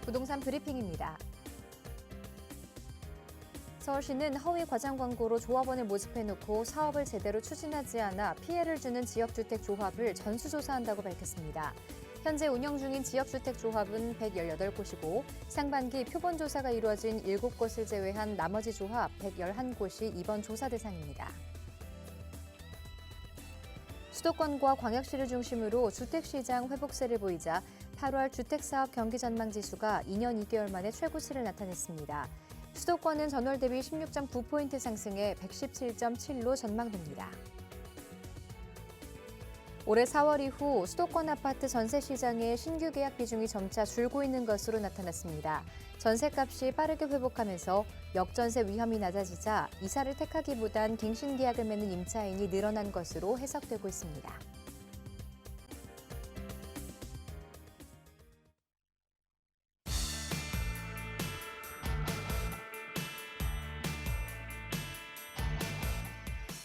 부동산 브리핑입니다. 서울시는 허위 과장 광고로 조합원을 모집해놓고 사업을 제대로 추진하지 않아 피해를 주는 지역주택 조합을 전수조사한다고 밝혔습니다. 현재 운영 중인 지역주택 조합은 118곳이고 상반기 표본조사가 이루어진 7곳을 제외한 나머지 조합 111곳이 이번 조사 대상입니다. 수도권과 광역시를 중심으로 주택시장 회복세를 보이자 8월 주택사업 경기전망지수가 2년 2개월 만에 최고치를 나타냈습니다. 수도권은 전월 대비 16.9포인트 상승해 117.7로 전망됩니다. 올해 4월 이후 수도권 아파트 전세 시장의 신규 계약 비중이 점차 줄고 있는 것으로 나타났습니다. 전세값이 빠르게 회복하면서 역전세 위험이 낮아지자 이사를 택하기보단 갱신 계약을 맺는 임차인이 늘어난 것으로 해석되고 있습니다.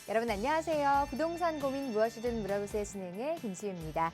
여러분 안녕하세요. 부동산 고민 무엇이든 물어보세요 진행의 김지우입니다.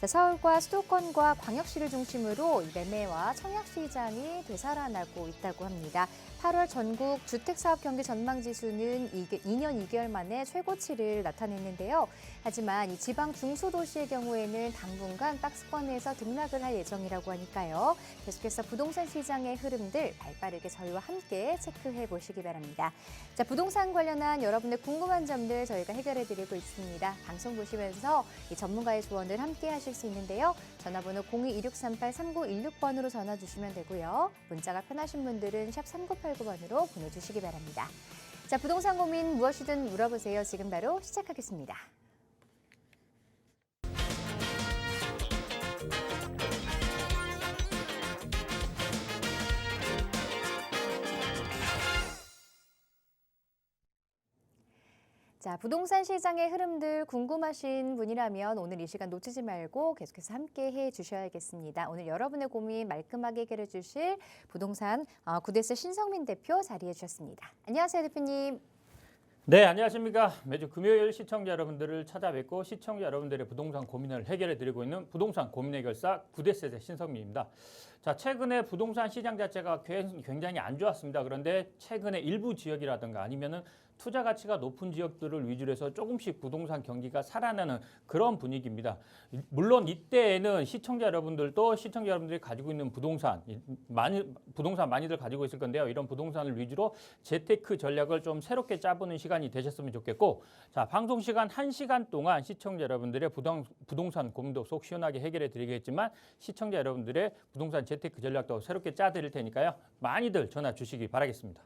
서울과 수도권과 광역시를 중심으로 매매와 청약시장이 되살아나고 있다고 합니다. 8월 전국 주택사업 경기 전망지수는 2년 2개월 만에 최고치를 나타냈는데요. 하지만 이 지방 중소도시의 경우에는 당분간 박스권에서 등락을 할 예정이라고 하니까요. 계속해서 부동산 시장의 흐름들 발빠르게 저희와 함께 체크해 보시기 바랍니다. 자, 부동산 관련한 여러분의 궁금한 점들 저희가 해결해 드리고 있습니다. 방송 보시면서 이 전문가의 조언을 함께 하실 수 있는데요. 전화번호 02-2638-3916번으로 전화 주시면 되고요. 문자가 편하신 분들은 샵 3989번으로 보내주시기 바랍니다. 자, 부동산 고민 무엇이든 물어보세요. 지금 바로 시작하겠습니다. 자, 부동산 시장의 흐름들 궁금하신 분이라면 오늘 이 시간 놓치지 말고 계속해서 함께 해 주셔야겠습니다. 오늘 여러분의 고민 말끔하게 해결해 주실 부동산 구대스 신성민 대표 자리해 주셨습니다. 안녕하세요, 대표님. 네, 안녕하십니까. 매주 금요일 시청자 여러분들을 찾아뵙고 시청자 여러분들의 부동산 고민을 해결해 드리고 있는 부동산 고민 해결사 구대셋의 신성민입니다. 자, 최근에 부동산 시장 자체가 굉장히 안 좋았습니다. 그런데 최근에 일부 지역이라든가 아니면은 투자 가치가 높은 지역들을 위주로 해서 조금씩 부동산 경기가 살아나는 그런 분위기입니다. 물론 이때에는 시청자 여러분들이 가지고 있는 부동산 많이들 가지고 있을 건데요. 이런 부동산을 위주로 재테크 전략을 좀 새롭게 짜보는 시간이 되셨으면 좋겠고, 자, 방송 시간 1시간 동안 시청자 여러분들의 부동산 고민도 속 시원하게 해결해 드리겠지만 시청자 여러분들의 부동산 재테크 전략도 새롭게 짜드릴 테니까요. 많이들 전화 주시기 바라겠습니다.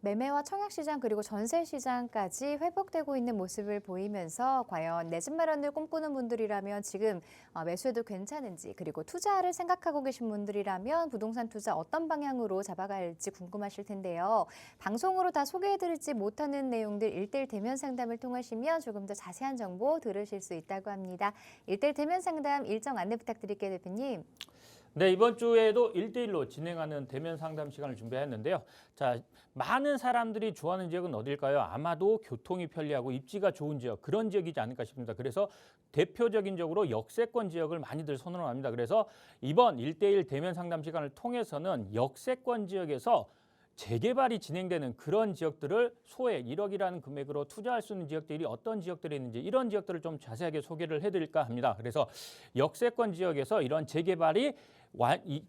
매매와 청약시장 그리고 전세시장까지 회복되고 있는 모습을 보이면서 과연 내 집 마련을 꿈꾸는 분들이라면 지금 매수해도 괜찮은지, 그리고 투자를 생각하고 계신 분들이라면 부동산 투자 어떤 방향으로 잡아갈지 궁금하실 텐데요. 방송으로 다 소개해드리지 못하는 내용들 1:1 대면 상담을 통하시면 조금 더 자세한 정보 들으실 수 있다고 합니다. 1:1 대면 상담 일정 안내 부탁드릴게요, 대표님. 네, 이번 주에도 1:1로 진행하는 대면 상담 시간을 준비했는데요. 자, 많은 사람들이 좋아하는 지역은 어딜까요? 아마도 교통이 편리하고 입지가 좋은 지역, 그런 지역이지 않을까 싶습니다. 그래서 대표적인 적으로 역세권 지역을 많이들 선호합니다. 그래서 이번 1:1 대면 상담 시간을 통해서는 역세권 지역에서 재개발이 진행되는 그런 지역들을 소액 1억이라는 금액으로 투자할 수 있는 지역들이 어떤 지역들이 있는지 이런 지역들을 좀 자세하게 소개를 해드릴까 합니다. 그래서 역세권 지역에서 이런 재개발이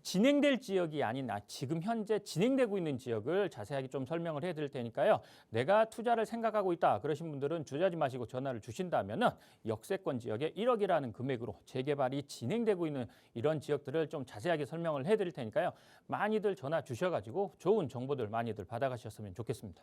진행될 지역이 아닌 지금 현재 진행되고 있는 지역을 자세하게 좀 설명을 해드릴 테니까요. 내가 투자를 생각하고 있다 그러신 분들은 주저하지 마시고 전화를 주신다면은 역세권 지역에 1억이라는 금액으로 재개발이 진행되고 있는 이런 지역들을 좀 자세하게 설명을 해드릴 테니까요. 많이들 전화 주셔가지고 좋은 정보들 많이들 받아가셨으면 좋겠습니다.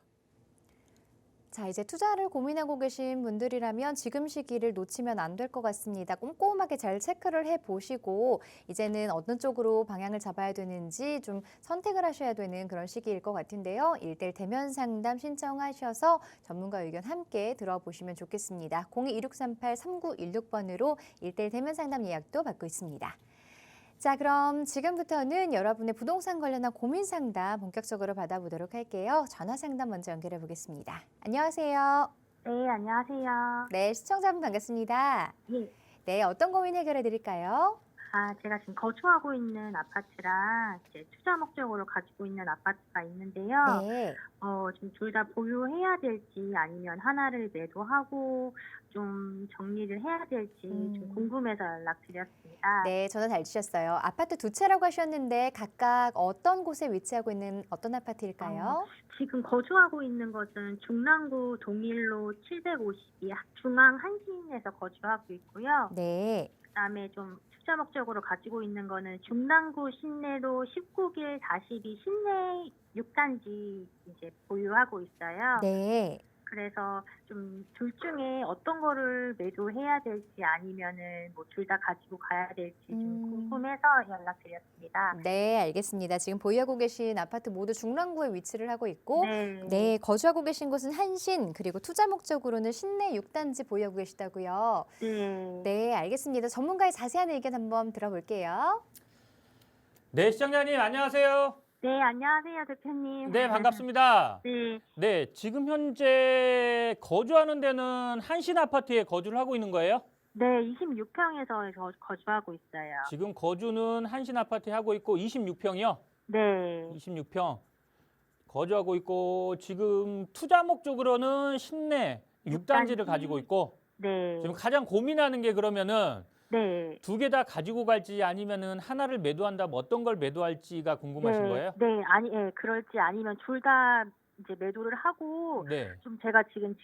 자, 이제 투자를 고민하고 계신 분들이라면 지금 시기를 놓치면 안 될 것 같습니다. 꼼꼼하게 잘 체크를 해보시고 이제는 어떤 쪽으로 방향을 잡아야 되는지 좀 선택을 하셔야 되는 그런 시기일 것 같은데요. 1:1 대면 상담 신청하셔서 전문가 의견 함께 들어보시면 좋겠습니다. 02-2638-3916번으로 1:1 대면 상담 예약도 받고 있습니다. 자, 그럼 지금부터는 여러분의 부동산 관련한 고민 상담 본격적으로 받아보도록 할게요. 전화 상담 먼저 연결해 보겠습니다. 안녕하세요. 네, 안녕하세요. 네, 시청자분 반갑습니다. 네, 네, 어떤 고민 해결해 드릴까요? 제가 지금 거주하고 있는 아파트랑 이제 투자 목적으로 가지고 있는 아파트가 있는데요. 네. 지금 둘 다 보유해야 될지 아니면 하나를 매도하고 좀 정리를 해야 될지 좀 궁금해서 연락드렸습니다. 네, 전화 잘 주셨어요. 아파트 두 채라고 하셨는데 각각 어떤 곳에 위치하고 있는 어떤 아파트일까요? 지금 거주하고 있는 것은 중랑구 동일로 752 중앙 한신에서 거주하고 있고요. 네. 그다음에 좀 투자 목적으로 가지고 있는 거는 중랑구 신내로 19길 42 신내 6단지 이제 보유하고 있어요. 네. 그래서 좀 둘 중에 어떤 거를 매도해야 될지 아니면은 뭐 둘 다 가지고 가야 될지 좀 궁금해서 연락드렸습니다. 네, 알겠습니다. 지금 보유하고 계신 아파트 모두 중랑구에 위치를 하고 있고, 네. 네, 거주하고 계신 곳은 한신, 그리고 투자 목적으로는 신내 6단지 보유하고 계시다고요. 네. 네, 알겠습니다. 전문가의 자세한 의견 한번 들어볼게요. 네, 시청자님 안녕하세요. 네, 안녕하세요, 대표님. 네, 반갑습니다. 네. 네, 지금 현재 거주하는 데는 한신 아파트에 거주를 하고 있는 거예요? 네, 26평에서 거주하고 있어요. 지금 거주는 한신 아파트에 하고 있고 26평이요? 네. 26평 거주하고 있고 지금 투자 목적으로는 신내 6단지를 가지고 있고 네. 지금 가장 고민하는 게 그러면은 네. 두 개 다 가지고 갈지 아니면은 하나를 매도한다면 어떤 걸 매도할지가 궁금하신 네. 거예요? 네, 그럴지 아니면 둘 다 이제 매도를 하고 네, 좀 제가 지금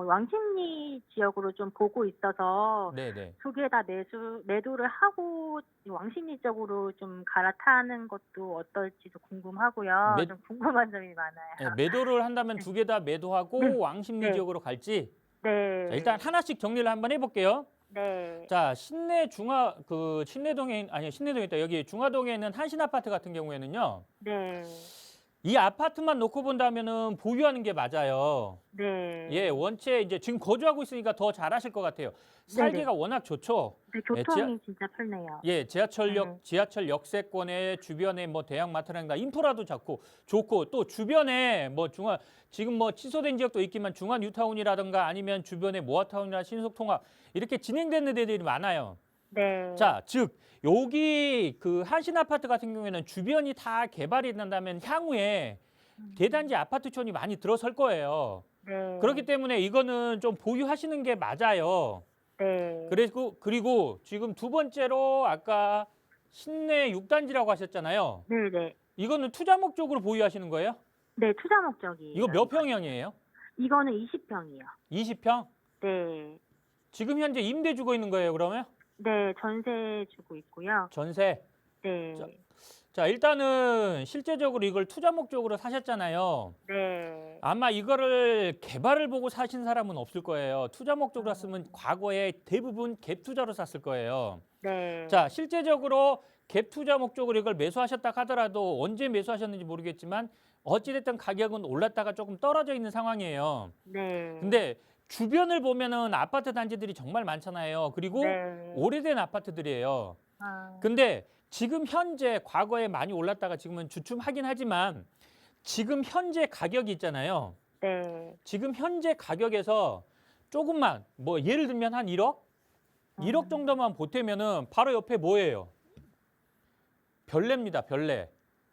왕십리 지역으로 좀 보고 있어서 네, 네. 두 개 다 매도를 하고 왕십리 쪽으로 좀 갈아타는 것도 어떨지도 궁금하고요. 좀 궁금한 점이 많아요. 네, 매도를 한다면 두 개 다 매도하고 네. 왕십리 네. 지역으로 갈지. 네. 자, 일단 하나씩 정리를 한번 해볼게요. 네. 자, 신내동에 있다. 여기 중화동에 있는 한신 아파트 같은 경우에는요. 네. 이 아파트만 놓고 본다면은 보유하는 게 맞아요. 네. 예, 원체 이제 지금 거주하고 있으니까 더 잘하실 것 같아요. 살기가 워낙 좋죠. 네, 교통이 진짜 편해요. 예, 지하철 역세권에 주변에 뭐 대형마트랑 인프라도 좋고 또 주변에 뭐 지금 뭐 취소된 지역도 있지만 중앙 뉴타운이라든가 아니면 주변에 모아타운이나 신속통합 이렇게 진행되는 데들이 많아요. 네. 자, 즉 여기 그 한신 아파트 같은 경우에는 주변이 다 개발이 된다면 향후에 대단지 아파트촌이 많이 들어설 거예요. 네. 그렇기 때문에 이거는 좀 보유하시는 게 맞아요. 네. 그리고 지금 두 번째로 아까 신내 6단지라고 하셨잖아요. 네, 네. 이거는 투자 목적으로 보유하시는 거예요? 네, 투자 목적이에요. 이거 몇 평형이에요? 이거는 20평이요. 20평? 네. 지금 현재 임대 주고 있는 거예요, 그러면? 네, 전세 주고 있고요. 전세. 네. 자, 일단은 실제적으로 이걸 투자 목적으로 사셨잖아요. 네. 아마 이거를 개발을 보고 사신 사람은 없을 거예요. 투자 목적으로 샀으면 과거에 대부분 갭 투자로 샀을 거예요. 네. 자, 실제적으로 갭 투자 목적으로 이걸 매수하셨다 하더라도 언제 매수하셨는지 모르겠지만 어찌됐든 가격은 올랐다가 조금 떨어져 있는 상황이에요. 네. 근데 주변을 보면은 아파트 단지들이 정말 많잖아요. 그리고 네. 오래된 아파트들이에요. 아, 근데 지금 현재 과거에 많이 올랐다가 지금은 주춤하긴 하지만 지금 현재 가격이 있잖아요. 네. 지금 현재 가격에서 조금만 뭐 예를 들면 한 1억? 1억 정도만 보태면은 바로 옆에 뭐예요? 별내입니다. 별내.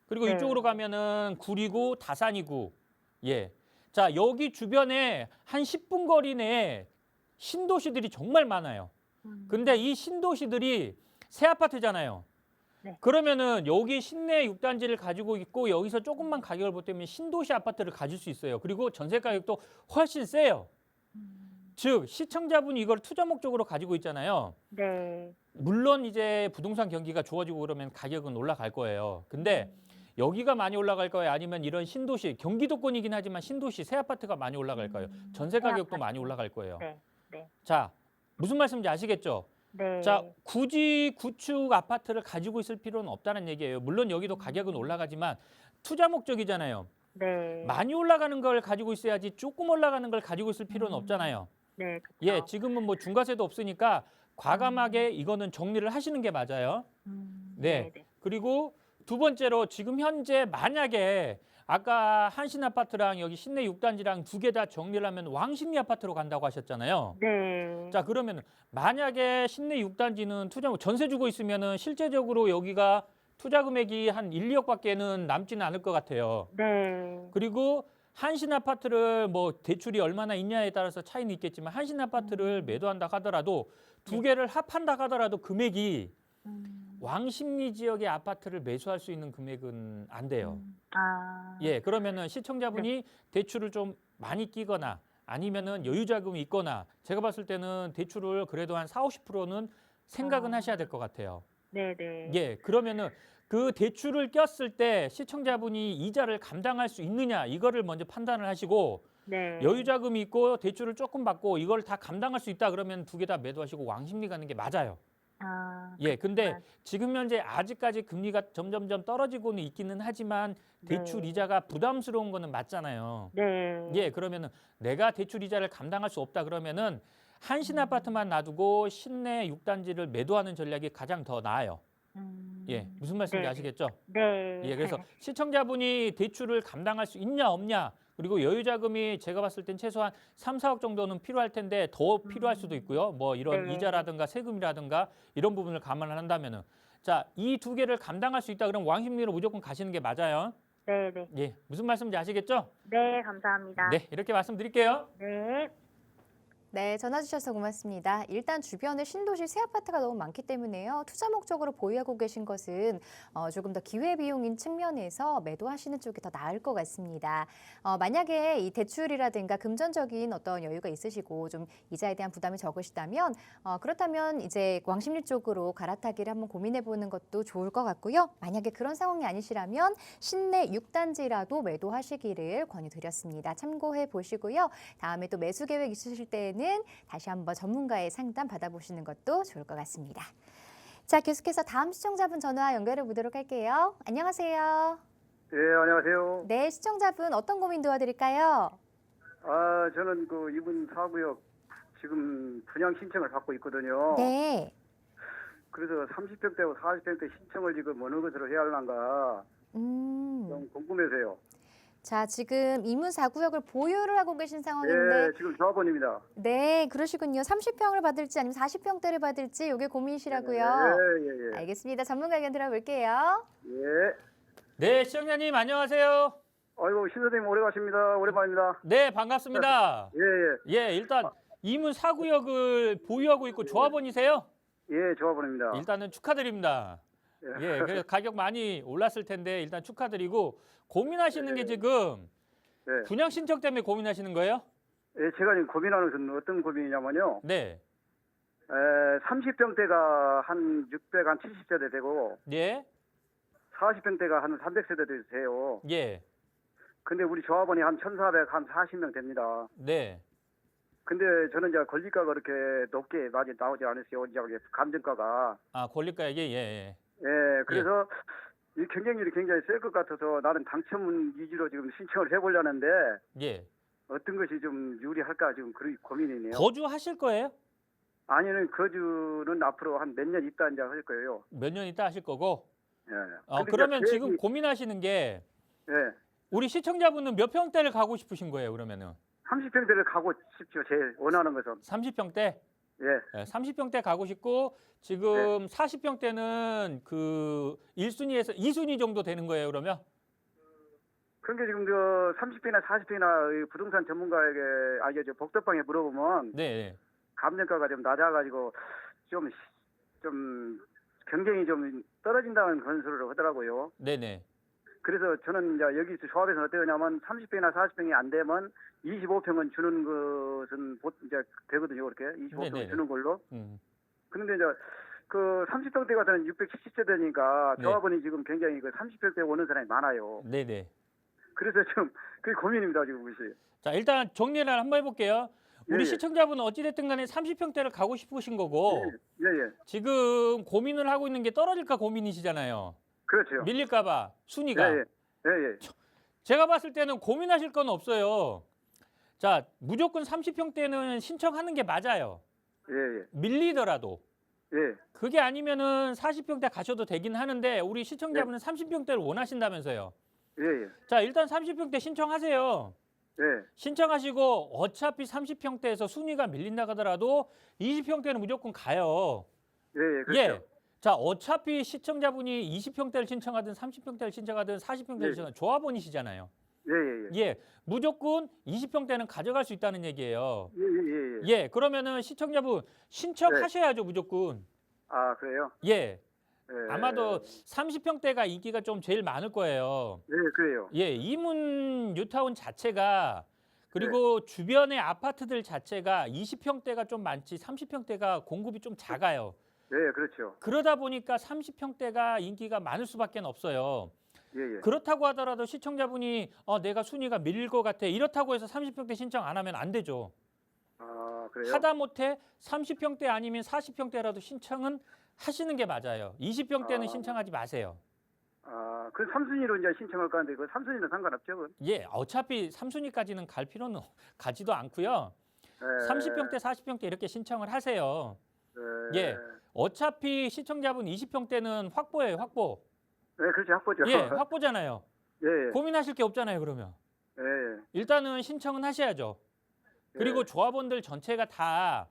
그리고 네. 이쪽으로 가면은 구리구, 다산이구. 예. 자, 여기 주변에 한 10분 거리 내에 신도시들이 정말 많아요. 근데 이 신도시들이 새 아파트잖아요. 네. 그러면은 여기 신내 6단지를 가지고 있고 여기서 조금만 가격을 보태면 신도시 아파트를 가질 수 있어요. 그리고 전세 가격도 훨씬 세요. 즉 시청자분이 이걸 투자 목적으로 가지고 있잖아요. 네. 물론 이제 부동산 경기가 좋아지고 그러면 가격은 올라갈 거예요. 근데 여기가 많이 올라갈 거예요? 아니면 이런 신도시, 경기도권이긴 하지만 신도시 새 아파트가 많이 올라갈 거예요? 전세 가격도 아파트. 많이 올라갈 거예요. 네. 네. 자, 무슨 말씀인지 아시겠죠? 네. 자, 굳이 구축 아파트를 가지고 있을 필요는 없다는 얘기예요. 물론 여기도 가격은 올라가지만 투자 목적이잖아요. 네. 많이 올라가는 걸 가지고 있어야지 조금 올라가는 걸 가지고 있을 필요는 없잖아요. 네. 그쵸. 예, 지금은 뭐 중과세도 없으니까 과감하게 이거는 정리를 하시는 게 맞아요. 네. 네. 그리고 두 번째로 지금 현재 만약에 아까 한신 아파트랑 여기 신내 6단지랑 두 개 다 정리를 하면 왕십리 아파트로 간다고 하셨잖아요. 네. 자, 그러면 만약에 신내 6단지는 투자 전세 주고 있으면은 실제적으로 여기가 투자 금액이 한 1, 2억밖에는 남지는 않을 것 같아요. 네. 그리고 한신 아파트를 뭐 대출이 얼마나 있냐에 따라서 차이는 있겠지만 한신 아파트를 매도한다 하더라도 두 개를 합한다 하더라도 금액이 왕십리 지역의 아파트를 매수할 수 있는 금액은 안 돼요. 아. 예, 그러면은 시청자분이 대출을 좀 많이 끼거나 아니면은 여유 자금이 있거나 제가 봤을 때는 대출을 그래도 한 4, 50%는 생각은 하셔야 될 것 같아요. 네네. 예, 그러면은 그 대출을 꼈을 때 시청자분이 이자를 감당할 수 있느냐 이거를 먼저 판단을 하시고 네. 여유 자금이 있고 대출을 조금 받고 이걸 다 감당할 수 있다 그러면 두 개 다 매도하시고 왕십리 가는 게 맞아요. 아. 예, 근데 그렇구나. 지금 현재 아직까지 금리가 점점점 떨어지고는 있기는 하지만 대출 네. 이자가 부담스러운 거는 맞잖아요. 네. 예, 그러면은 내가 대출 이자를 감당할 수 없다 그러면은 한신 아파트만 놔두고 신내 6단지를 매도하는 전략이 가장 더 나아요. 예, 무슨 말씀인지 네. 아시겠죠? 네. 예, 그래서 시청자분이 대출을 감당할 수 있냐 없냐 그리고 여유 자금이 제가 봤을 땐 최소한 3, 4억 정도는 필요할 텐데 더 필요할 수도 있고요. 뭐 이런 네. 이자라든가 세금이라든가 이런 부분을 감안을 한다면은 자, 이 두 개를 감당할 수 있다 그러면 왕십리로 무조건 가시는 게 맞아요. 네네. 예, 무슨 말씀인지 아시겠죠? 네, 감사합니다. 네, 이렇게 말씀드릴게요. 네. 네, 전화 주셔서 고맙습니다. 일단 주변에 신도시 새 아파트가 너무 많기 때문에요. 투자 목적으로 보유하고 계신 것은 조금 더 기회비용인 측면에서 매도하시는 쪽이 더 나을 것 같습니다. 만약에 이 대출이라든가 금전적인 어떤 여유가 있으시고 좀 이자에 대한 부담이 적으시다면 그렇다면 이제 왕십리 쪽으로 갈아타기를 한번 고민해 보는 것도 좋을 것 같고요. 만약에 그런 상황이 아니시라면 신내 6단지라도 매도하시기를 권유드렸습니다. 참고해 보시고요. 다음에 또 매수 계획 있으실 때는 다시 한번 전문가의 상담 받아보시는 것도 좋을 것 같습니다. 자, 계속해서 다음 시청자분 전화 연결해 보도록 할게요. 안녕하세요. 네, 안녕하세요. 네, 시청자분 어떤 고민 도와드릴까요? 저는 그 이분 4구역 지금 분양 신청을 받고 있거든요. 네. 그래서 30평대고 40평대 신청을 지금 어느 것으로 해야 할란가 음. 좀 궁금해서요. 자, 지금 이문 4구역을 보유를 하고 계신 상황인데 네, 지금 조합원입니다. 네, 그러시군요. 30평을 받을지 아니면 40평대를 받을지 이게 고민이시라고요. 예, 예, 알겠습니다. 전문가 의견 들어볼게요. 예. 예. 네, 시청자님 안녕하세요. 아이고, 신 선생님 오래 가십니다. 오랜만입니다. 네, 반갑습니다. 예, 예. 예, 일단 이문 4구역을 보유하고 있고 조합원이세요? 예, 조합원입니다. 일단은 축하드립니다. 예, 그래서 가격 많이 올랐을 텐데 일단 축하드리고 고민하시는 게 지금 네. 분양 신청 때문에 고민하시는 거예요? 예, 제가 지금 고민하는 것은 어떤 고민이냐면요. 네. 30평대가 한 670세대 되고 예. 40평대가 한 300세대 돼요. 예. 근데 우리 조합원이 한 1,440명 됩니다. 네. 근데 저는 이제 권리가가 그렇게 높게 많이 나오지 않았어요. 이제 감정가가. 아, 권리가 예, 예. 예, 그래서 이 경쟁률이 굉장히 셀 것 같아서 나는 당첨 위주로 지금 신청을 해보려는데 예. 어떤 것이 좀 유리할까 지금 그런 고민이네요. 거주하실 거예요? 아니면 거주는 앞으로 한 몇 년 있다 이제 할 거예요. 몇 년 있다 하실 거고. 예. 근데 그러면 이제 지금 고민하시는 게 예, 우리 시청자분은 몇 평대를 가고 싶으신 거예요, 그러면은? 30평대를 가고 싶죠. 제일 원하는 것은. 30평대? 예. 30평대 가고 싶고 지금 40평대는 그 1순위에서 2순위 정도 되는 거예요, 그러면? 그런 게 지금 저 30평이나 40평이나 부동산 전문가에게 저 복덕방에 물어보면 네. 감정가가 좀 낮아가지고 좀 경쟁이 좀 떨어진다는 그런 소리를 하더라고요. 네네. 그래서 저는 이제 여기 조합에서는 어떠냐면 30평이나 40평이 안 되면 25평은 주는 것은 이제 되거든요. 그렇게 25평 네네네. 주는 걸로. 음. 그런데 이제 그 30평대 같은 670세대니까 네. 조합원이 지금 굉장히 그 30평대 오는 사람이 많아요. 네네. 그래서 좀 그게 고민입니다 지금 그것이. 자, 일단 정리를 한번 해볼게요. 우리 예, 예. 시청자분은 어찌됐든 간에 30평대를 가고 싶으신 거고 예. 지금 고민을 하고 있는 게 떨어질까 고민이시잖아요. 그렇죠. 밀릴까 봐 순위가. 예. 제가 봤을 때는 고민하실 건 없어요. 자, 무조건 30평대는 신청하는 게 맞아요. 예. 밀리더라도. 예. 그게 아니면은 40평대 가셔도 되긴 하는데 우리 시청자분은 30평대를 원하신다면서요. 예, 예. 자, 일단 30평대 신청하세요. 예. 신청하시고 어차피 30평대에서 순위가 밀린다 하더라도 20평대는 무조건 가요. 예, 예. 그렇죠. 예. 자, 어차피 시청자분이 20평대를 신청하든 30평대를 신청하든 40평대를 예. 신청하든 조합원이시잖아요. 예, 예, 예. 예. 무조건 20평대는 가져갈 수 있다는 얘기예요. 예, 예, 예. 예. 그러면은 시청자분 신청하셔야죠, 무조건. 아, 그래요? 예. 예. 아마도 30평대가 인기가 좀 제일 많을 거예요. 예, 그래요. 예, 이문 뉴타운 자체가 그리고 주변의 아파트들 자체가 20평대가 좀 많지 30평대가 공급이 좀 작아요. 예, 그렇죠. 그러다 보니까 30평대가 인기가 많을 수밖에 없어요. 예, 예. 그렇다고 하더라도 시청자분이 내가 순위가 밀릴 것 같아 이렇다고 해서 30평대 신청 안 하면 안 되죠. 아, 그래요? 하다못해 30평대 아니면 40평대라도 신청은 하시는 게 맞아요. 20평대는 신청하지 마세요. 아, 그 3순위로 이제 신청할까 하는데 그 3순위는 상관없죠? 그건? 예, 어차피 3순위까지는 갈 필요는 가지도 않고요. 예. 30평대, 40평대 이렇게 신청을 하세요. 예. 예, 어차피 시청자분 20평대는 확보예요, 확보. 예, 그렇지, 확보죠. 예, 확보잖아요. 예, 예. 고민하실 게 없잖아요, 그러면. 예, 예. 일단은 신청은 하셔야죠. 그리고 예. 조합원들 전체가 다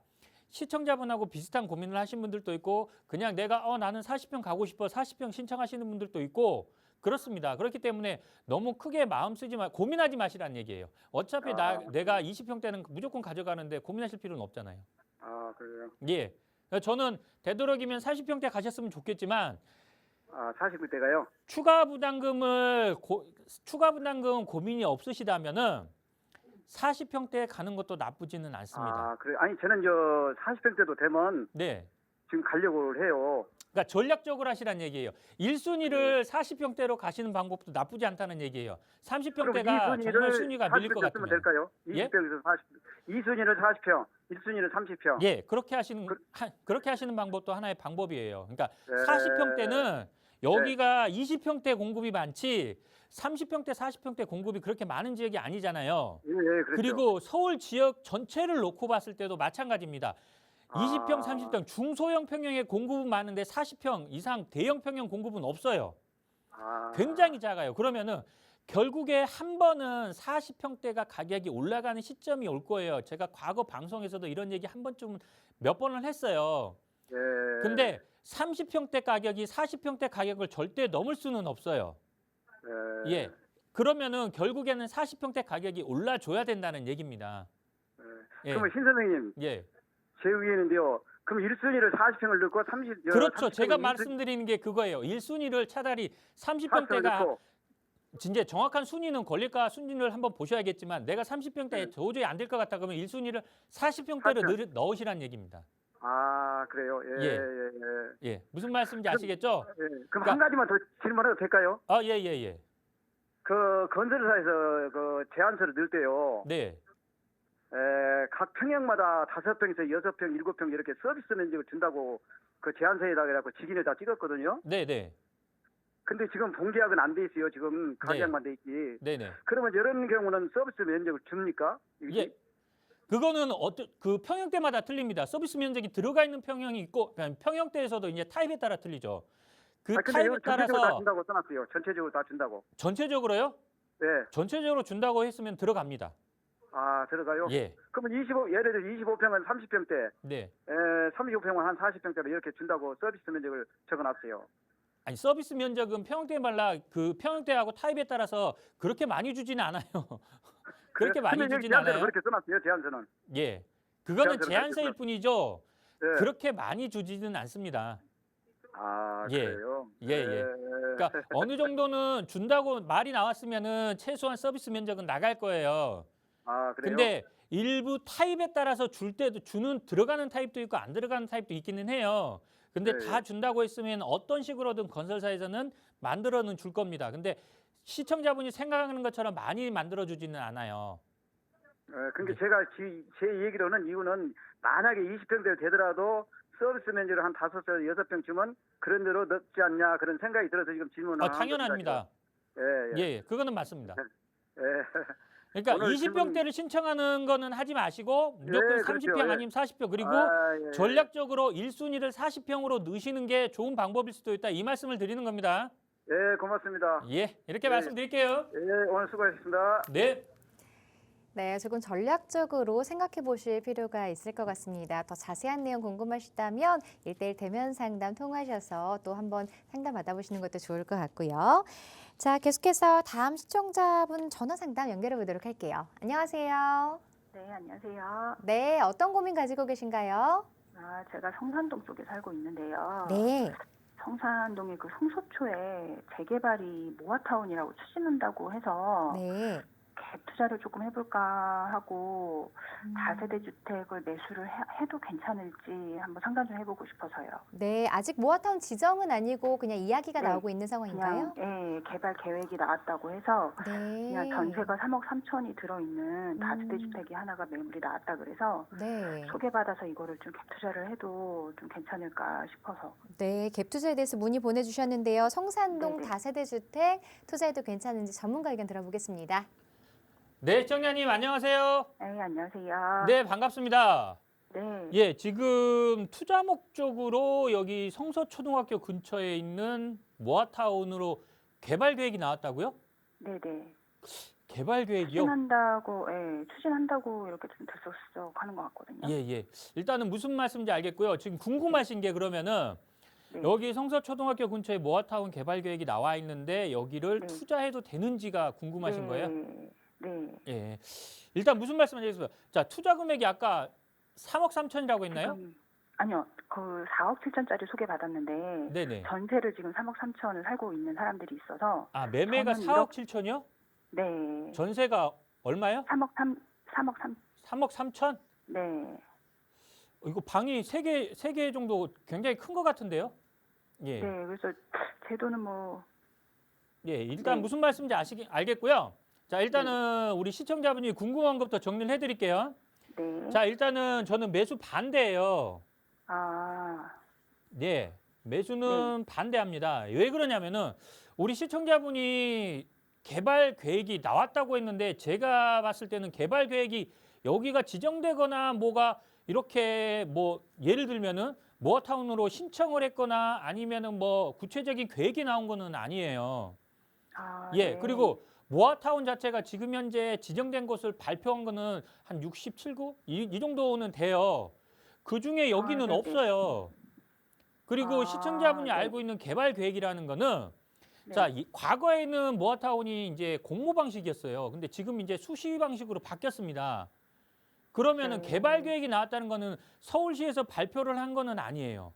시청자분하고 비슷한 고민을 하신 분들도 있고 그냥 내가 나는 40평 가고 싶어 40평 신청하시는 분들도 있고 그렇습니다. 그렇기 때문에 너무 크게 마음 쓰지 마 고민하지 마시라는 얘기예요. 어차피 내가 20평대는 무조건 가져가는데 고민하실 필요는 없잖아요. 아, 그래요? 예. 저는 되도록이면 40평대 가셨으면 좋겠지만 아, 40대가요? 추가 부담금 고민이 없으시다면은 40평대 가는 것도 나쁘지는 않습니다. 아, 그래. 아니, 저는 40평대도 되면 네. 지금 가려고 해요. 그러니까 전략적으로 하시라는 얘기예요. 1순위를 40평대로 가시는 방법도 나쁘지 않다는 얘기예요. 30평대가 정말 순위가 밀릴 것 같으면. 될까요? 예? 20평에서 40. 2순위는 40평, 1순위는 30평. 예, 그렇게 하시는 방법도 하나의 방법이에요. 그러니까 예. 40평대는 여기가 20평대 공급이 많지 30평대, 40평대 공급이 그렇게 많은 지역이 아니잖아요. 예, 예, 그렇죠. 그리고 서울 지역 전체를 놓고 봤을 때도 마찬가지입니다. 20평, 아. 30평 중소형 평형의 공급은 많은데 40평 이상 대형 평형 공급은 없어요. 아. 굉장히 작아요. 그러면은 결국에 한 번은 40평대가 가격이 올라가는 시점이 올 거예요. 제가 과거 방송에서도 이런 얘기 한 번쯤 몇 번을 했어요. 예. 근데 30평대 가격이 40평대 가격을 절대 넘을 수는 없어요. 예. 그러면은 결국에는 40평대 가격이 올라줘야 된다는 얘기입니다. 예. 그러면 신 선생님, 예. 제 의견인데요. 그럼 1순위를 40평을 넣고 30. 그렇죠. 30평을 제가 말씀드리는 게 그거예요. 1순위를 차라리 30평대가 진짜 정확한 순위는 권리가 순위를 한번 보셔야겠지만 내가 30평대에 도저히 안 될 것 같다 그러면 1순위를 40평대로 넣으시라는 얘기입니다. 아, 그래요. 예, 예. 예, 예. 예. 무슨 말씀인지 아시겠죠? 예. 그럼 한 가지만 더 질문해도 될까요? 아, 예, 예, 예. 그 건설사에서 그 제안서를 넣을 때요. 네. 각 평형마다 5평에서 6평, 7평 이렇게 서비스 면적을 준다고 그 제안서에다 그래갖고 직인을 다 찍었거든요. 네, 네. 근데 지금 본계약은 안 돼 있어요. 지금 가계약만 돼 있지. 네, 네. 그러면 이런 경우는 서비스 면적을 줍니까? 예. 그거는 그 평형대마다 틀립니다. 서비스 면적이 들어가 있는 평형이 있고 평형대에서도 이제 타입에 따라 틀리죠. 그 근데 타입에 이거 전체적으로 다 따라서 준다고 써놨어요. 전체적으로 다 준다고. 전체적으로요? 네. 전체적으로 준다고 했으면 들어갑니다. 아, 들어가요? 예. 그러면 예를 들어 25평은 30평대, 네. 35평은 한 40평대로 이렇게 준다고 서비스 면적을 적어놨어요. 아니 서비스 면적은 평형대 말라 그 평형대하고 타입에 따라서 그렇게 많이 주지는 않아요. 그렇게 많이 근데 주진 제안서는 않아요. 그렇게 써놨어요. 제안서는. 예. 그거는 제안서는 제안서일 그렇게 뿐이죠. 네. 그렇게 많이 주지는 않습니다. 아, 예. 그래요? 예, 예. 그러니까 어느 정도는 준다고 말이 나왔으면은 최소한 서비스 면적은 나갈 거예요. 아, 그래요? 근데 일부 타입에 따라서 줄 때도 들어가는 타입도 있고 안 들어가는 타입도 있기는 해요. 근데 네, 다 준다고 했으면 어떤 식으로든 건설사에서는 만들어는 줄 겁니다. 근데 시청자분이 생각하는 것처럼 많이 만들어 주지는 않아요. 그러니까 제가 제 얘기로는 이유는 만약에 20평대 되더라도 서비스 면적을 한 5, 6평 주면 그런 대로 넣지 않냐 그런 생각이 들어서 지금 질문을 한 당연합니다. 겁니다. 예, 그거는 맞습니다. 예. 그러니까 오늘 20평대를 신청하는 거는 하지 마시고 무조건 예, 30평 그렇죠. 예. 아니면 40평 그리고 예. 전략적으로 1순위를 40평으로 넣으시는 게 좋은 방법일 수도 있다. 이 말씀을 드리는 겁니다. 예, 고맙습니다. 예, 이렇게 네. 말씀드릴게요. 예, 오늘 수고하셨습니다. 네. 네, 조금 전략적으로 생각해 보실 필요가 있을 것 같습니다. 더 자세한 내용 궁금하시다면 1:1 대면 상담 통하셔서 또 한번 상담 받아보시는 것도 좋을 것 같고요. 자, 계속해서 다음 시청자분 전화 상담 연결해 보도록 할게요. 안녕하세요. 네, 안녕하세요. 네, 어떤 고민 가지고 계신가요? 제가 성산동 쪽에 살고 있는데요. 네. 성산동의 그 성소초에 재개발이 모아타운이라고 추진한다고 해서 네. 갭 투자를 조금 해볼까 하고 다세대 주택을 매수를 해도 괜찮을지 한번 상담 좀 해보고 싶어서요. 네, 아직 모아타운 지정은 아니고 그냥 이야기가 네, 나오고 있는 상황인가요? 그냥 개발 계획이 나왔다고 해서 네. 그냥 전세가 3억 3천이 들어있는 다세대 음. 주택이 하나가 매물이 나왔다 그래서 네. 소개받아서 이거를 좀 갭 투자를 해도 좀 괜찮을까 싶어서. 네, 갭 투자에 대해서 문의 보내주셨는데요. 성산동 네네. 다세대 주택 투자해도 괜찮은지 전문가 의견 들어보겠습니다. 네, 시청자님 안녕하세요. 네, 안녕하세요. 네, 반갑습니다. 네. 예, 지금 투자 목적으로 여기 성서초등학교 근처에 있는 모아타운으로 개발 계획이 나왔다고요? 네네. 개발 계획이요? 추진한다고 이렇게 좀 들썩들썩 하는 것 같거든요. 예, 예. 일단은 무슨 말씀인지 알겠고요. 지금 궁금하신 게 그러면은 네. 여기 성서초등학교 근처에 모아타운 개발 계획이 나와 있는데 여기를 네. 투자해도 되는지가 궁금하신 네. 거예요? 네. 예. 일단 무슨 말씀하시겠어요? 자, 투자 금액이 아까 3억 3천이라고 했나요? 아니요. 그 4억 7천짜리 소개받았는데 네네. 전세를 지금 3억 3천을 살고 있는 사람들이 있어서 아, 매매가 저는 4억 7천이요? 네. 전세가 얼마요? 3억 3. 3억 3천? 네. 이거 방이 세 개 정도 굉장히 큰 것 같은데요? 예. 네. 그래서 제 돈은 예, 일단 네. 무슨 말씀인지 알겠고요. 자, 일단은 우리 시청자분이 궁금한 것부터 정리를 해드릴게요. 네. 자, 일단은 저는 매수 반대예요. 아. 네, 매수는 반대합니다. 왜 그러냐면은 우리 시청자분이 개발 계획이 나왔다고 했는데 제가 봤을 때는 개발 계획이 여기가 지정되거나 뭐가 이렇게 뭐 예를 들면은 모아타운으로 신청을 했거나 아니면은 뭐 구체적인 계획이 나온 거는 아니에요. 아, 예, 네. 그리고 모아타운 자체가 지금 현재 지정된 곳을 발표한 거는 한 67구? 이 정도는 돼요. 그 중에 여기는 네네. 없어요. 그리고 아, 시청자분이 네. 알고 있는 개발 계획이라는 거는 네. 자, 과거에는 모아타운이 이제 공모 방식이었어요. 근데 지금 이제 수시 방식으로 바뀌었습니다. 그러면은 네. 개발 계획이 나왔다는 거는 서울시에서 발표를 한 거는 아니에요.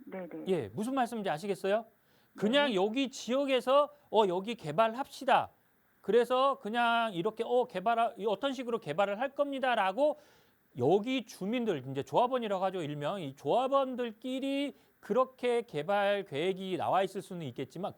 네네. 예, 무슨 말씀인지 아시겠어요? 그냥 네. 여기 지역에서 여기 개발합시다. 그래서 그냥 이렇게 어떤 식으로 개발을 할 겁니다라고 여기 주민들 이제 조합원이라고 하죠. 일명 이 조합원들끼리 그렇게 개발 계획이 나와 있을 수는 있겠지만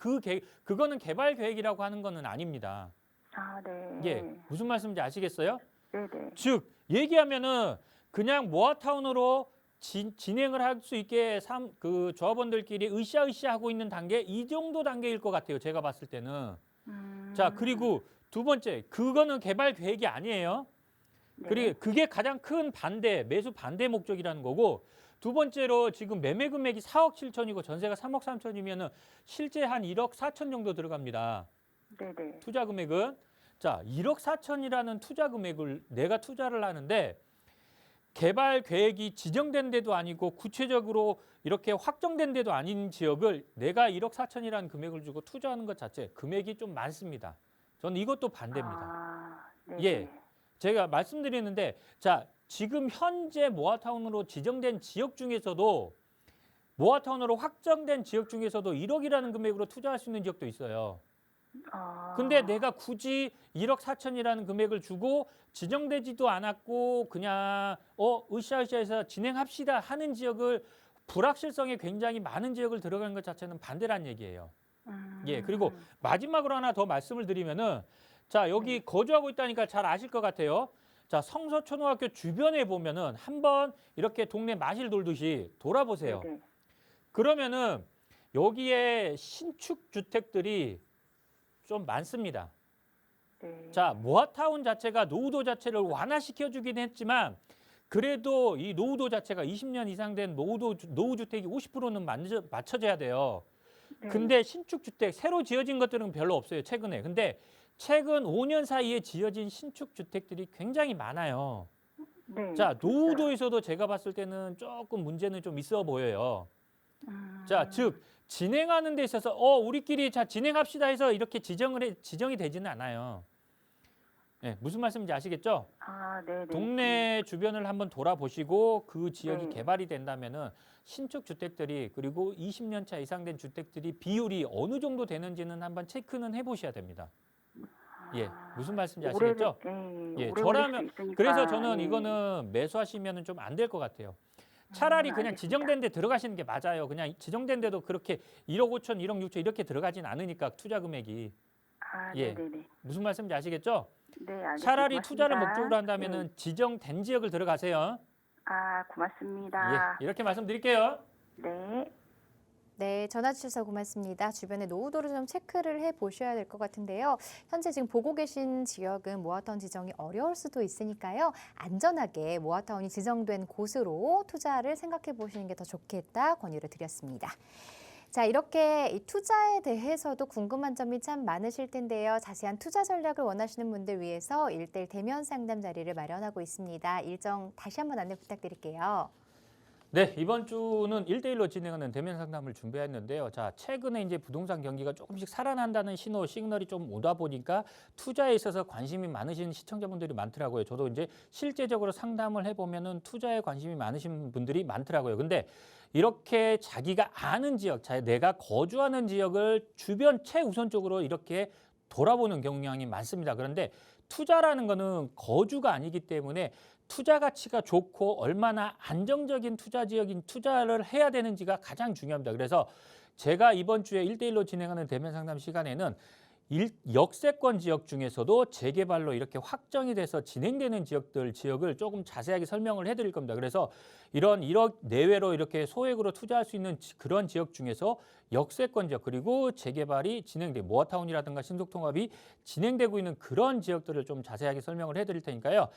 그거는 개발 계획이라고 하는 거는 아닙니다. 아, 네. 예, 무슨 말씀인지 아시겠어요? 네네. 즉 얘기하면은 그냥 모아타운으로 진행을 할 수 있게 그 조합원들끼리 으쌰으쌰 하고 있는 단계 이 정도 단계일 것 같아요. 제가 봤을 때는. 자, 그리고 두 번째 그거는 개발 계획이 아니에요. 네. 그리고 그게 가장 큰 매수 반대 목적이라는 거고 두 번째로 지금 매매 금액이 4억 7천이고 전세가 3억 3천이면은 실제 한 1억 4천 정도 들어갑니다. 네네. 투자 금액은 자 1억 4천이라는 투자 금액을 내가 투자를 하는데 개발 계획이 지정된 데도 아니고 구체적으로 이렇게 확정된 데도 아닌 지역을 내가 1억 4천이라는 금액을 주고 투자하는 것 자체 금액이 좀 많습니다. 저는 이것도 반대입니다. 아, 네. 예. 제가 말씀드리는데 자 지금 현재 모아타운으로 지정된 지역 중에서도 모아타운으로 확정된 지역 중에서도 1억이라는 금액으로 투자할 수 있는 지역도 있어요. 아. 근데 내가 굳이 1억 4천이라는 금액을 주고 지정되지도 않았고 그냥 으쌰으쌰해서 진행합시다 하는 지역을 불확실성이 굉장히 많은 지역을 들어가는 것 자체는 반대란 얘기예요. 예, 그리고 마지막으로 하나 더 말씀을 드리면은 자 여기 거주하고 있다니까 잘 아실 것 같아요. 자 성서초등학교 주변에 보면은 한번 이렇게 동네 마실 돌듯이 돌아보세요. 네네. 그러면은 여기에 신축 주택들이 좀 많습니다. 네. 자 모아타운 자체가 노후도 자체를 완화시켜주긴 했지만 그래도 이 노후도 자체가 20년 이상 된 노후주택이 50%는 맞춰져야 돼요. 네. 근데 신축 주택 새로 지어진 것들은 별로 없어요. 최근에. 근데 최근 5년 사이에 지어진 신축 주택들이 굉장히 많아요. 네. 자, 진짜요. 노후도에서도 제가 봤을 때는 조금 문제는 좀 있어 보여요. 자, 즉 진행하는 데 있어서 우리끼리 자 진행합시다 해서 이렇게 지정이 되지는 않아요. 네, 무슨 말씀인지 아시겠죠? 아, 네네. 동네 주변을 한번 돌아보시고 그 지역이 네. 개발이 된다면은 신축 주택들이 그리고 20년 차 이상 된 주택들이 비율이 어느 정도 되는지는 한번 체크는 해보셔야 됩니다. 예, 무슨 말씀인지 아시겠죠? 예, 예, 오래 저라면 걸릴 수 있으니까. 그래서 저는 예. 이거는 매수하시면은 좀 안 될 것 같아요. 차라리 그냥 알겠습니다. 지정된 데 들어가시는 게 맞아요. 그냥 지정된 데도 그렇게 1억 5천, 1억 6천 이렇게 들어가진 않으니까 투자 금액이. 아, 예. 네네네. 무슨 말씀인지 아시겠죠? 네, 알겠습니다. 차라리 투자를 고맙습니다. 목적으로 한다면은 지정된 지역을 들어가세요. 아, 고맙습니다. 예, 이렇게 말씀드릴게요. 네. 네, 전화 주셔서 고맙습니다. 주변에 노후도를 좀 체크를 해 보셔야 될 것 같은데요. 현재 지금 보고 계신 지역은 모아타운 지정이 어려울 수도 있으니까요. 안전하게 모아타운이 지정된 곳으로 투자를 생각해 보시는 게 더 좋겠다 권유를 드렸습니다. 자, 이렇게 이 투자에 대해서도 궁금한 점이 참 많으실 텐데요. 자세한 투자 전략을 원하시는 분들 위해서 1:1 대면 상담 자리를 마련하고 있습니다. 일정 다시 한번 안내 부탁드릴게요. 네, 이번 주는 1대1로 진행하는 대면 상담을 준비했는데요. 자, 최근에 이제 부동산 경기가 조금씩 살아난다는 시그널이 좀 오다 보니까 투자에 있어서 관심이 많으신 시청자분들이 많더라고요. 저도 이제 실제적으로 상담을 해보면은 투자에 관심이 많으신 분들이 많더라고요. 근데 이렇게 자기가 아는 지역, 내가 거주하는 지역을 주변 최우선적으로 이렇게 돌아보는 경향이 많습니다. 그런데 투자라는 거는 거주가 아니기 때문에 투자 가치가 좋고 얼마나 안정적인 투자 지역인 투자를 해야 되는지가 가장 중요합니다. 그래서 제가 이번 주에 1대1로 진행하는 대면 상담 시간에는 역세권 지역 중에서도 재개발로 이렇게 확정이 돼서 진행되는 지역을 조금 자세하게 설명을 해드릴 겁니다. 그래서 이런 1억 내외로 이렇게 소액으로 투자할 수 있는 그런 지역 중에서 역세권 지역 그리고 재개발이 진행된 모아타운이라든가 신속통합이 진행되고 있는 그런 지역들을 좀 자세하게 설명을 해드릴 테니까요.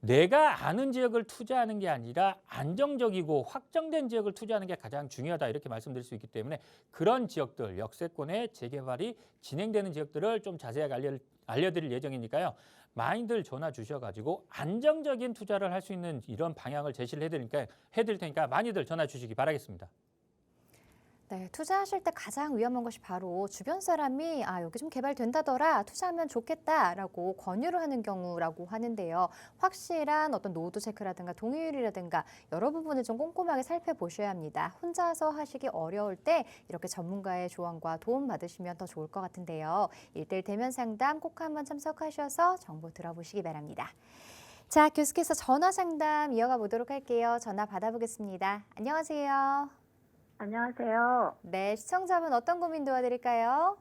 내가 아는 지역을 투자하는 게 아니라 안정적이고 확정된 지역을 투자하는 게 가장 중요하다 이렇게 말씀드릴 수 있기 때문에 그런 지역들, 역세권의 재개발이 진행되는 지역들을 좀 자세하게 알려드릴 예정이니까요. 많이들 전화 주셔가지고 안정적인 투자를 할 수 있는 이런 방향을 제시를 해드릴 테니까 많이들 전화 주시기 바라겠습니다. 네, 투자하실 때 가장 위험한 것이 바로 주변 사람이 여기 좀 개발된다더라, 투자하면 좋겠다라고 권유를 하는 경우라고 하는데요. 확실한 어떤 노후도 체크라든가 동의율이라든가 여러 부분을 좀 꼼꼼하게 살펴보셔야 합니다. 혼자서 하시기 어려울 때 이렇게 전문가의 조언과 도움 받으시면 더 좋을 것 같은데요. 1:1 대면 상담 꼭 한번 참석하셔서 정보 들어보시기 바랍니다. 자, 계속해서 전화 상담 이어가 보도록 할게요. 전화 받아보겠습니다. 안녕하세요. 안녕하세요. 네, 시청자분 어떤 고민 도와드릴까요?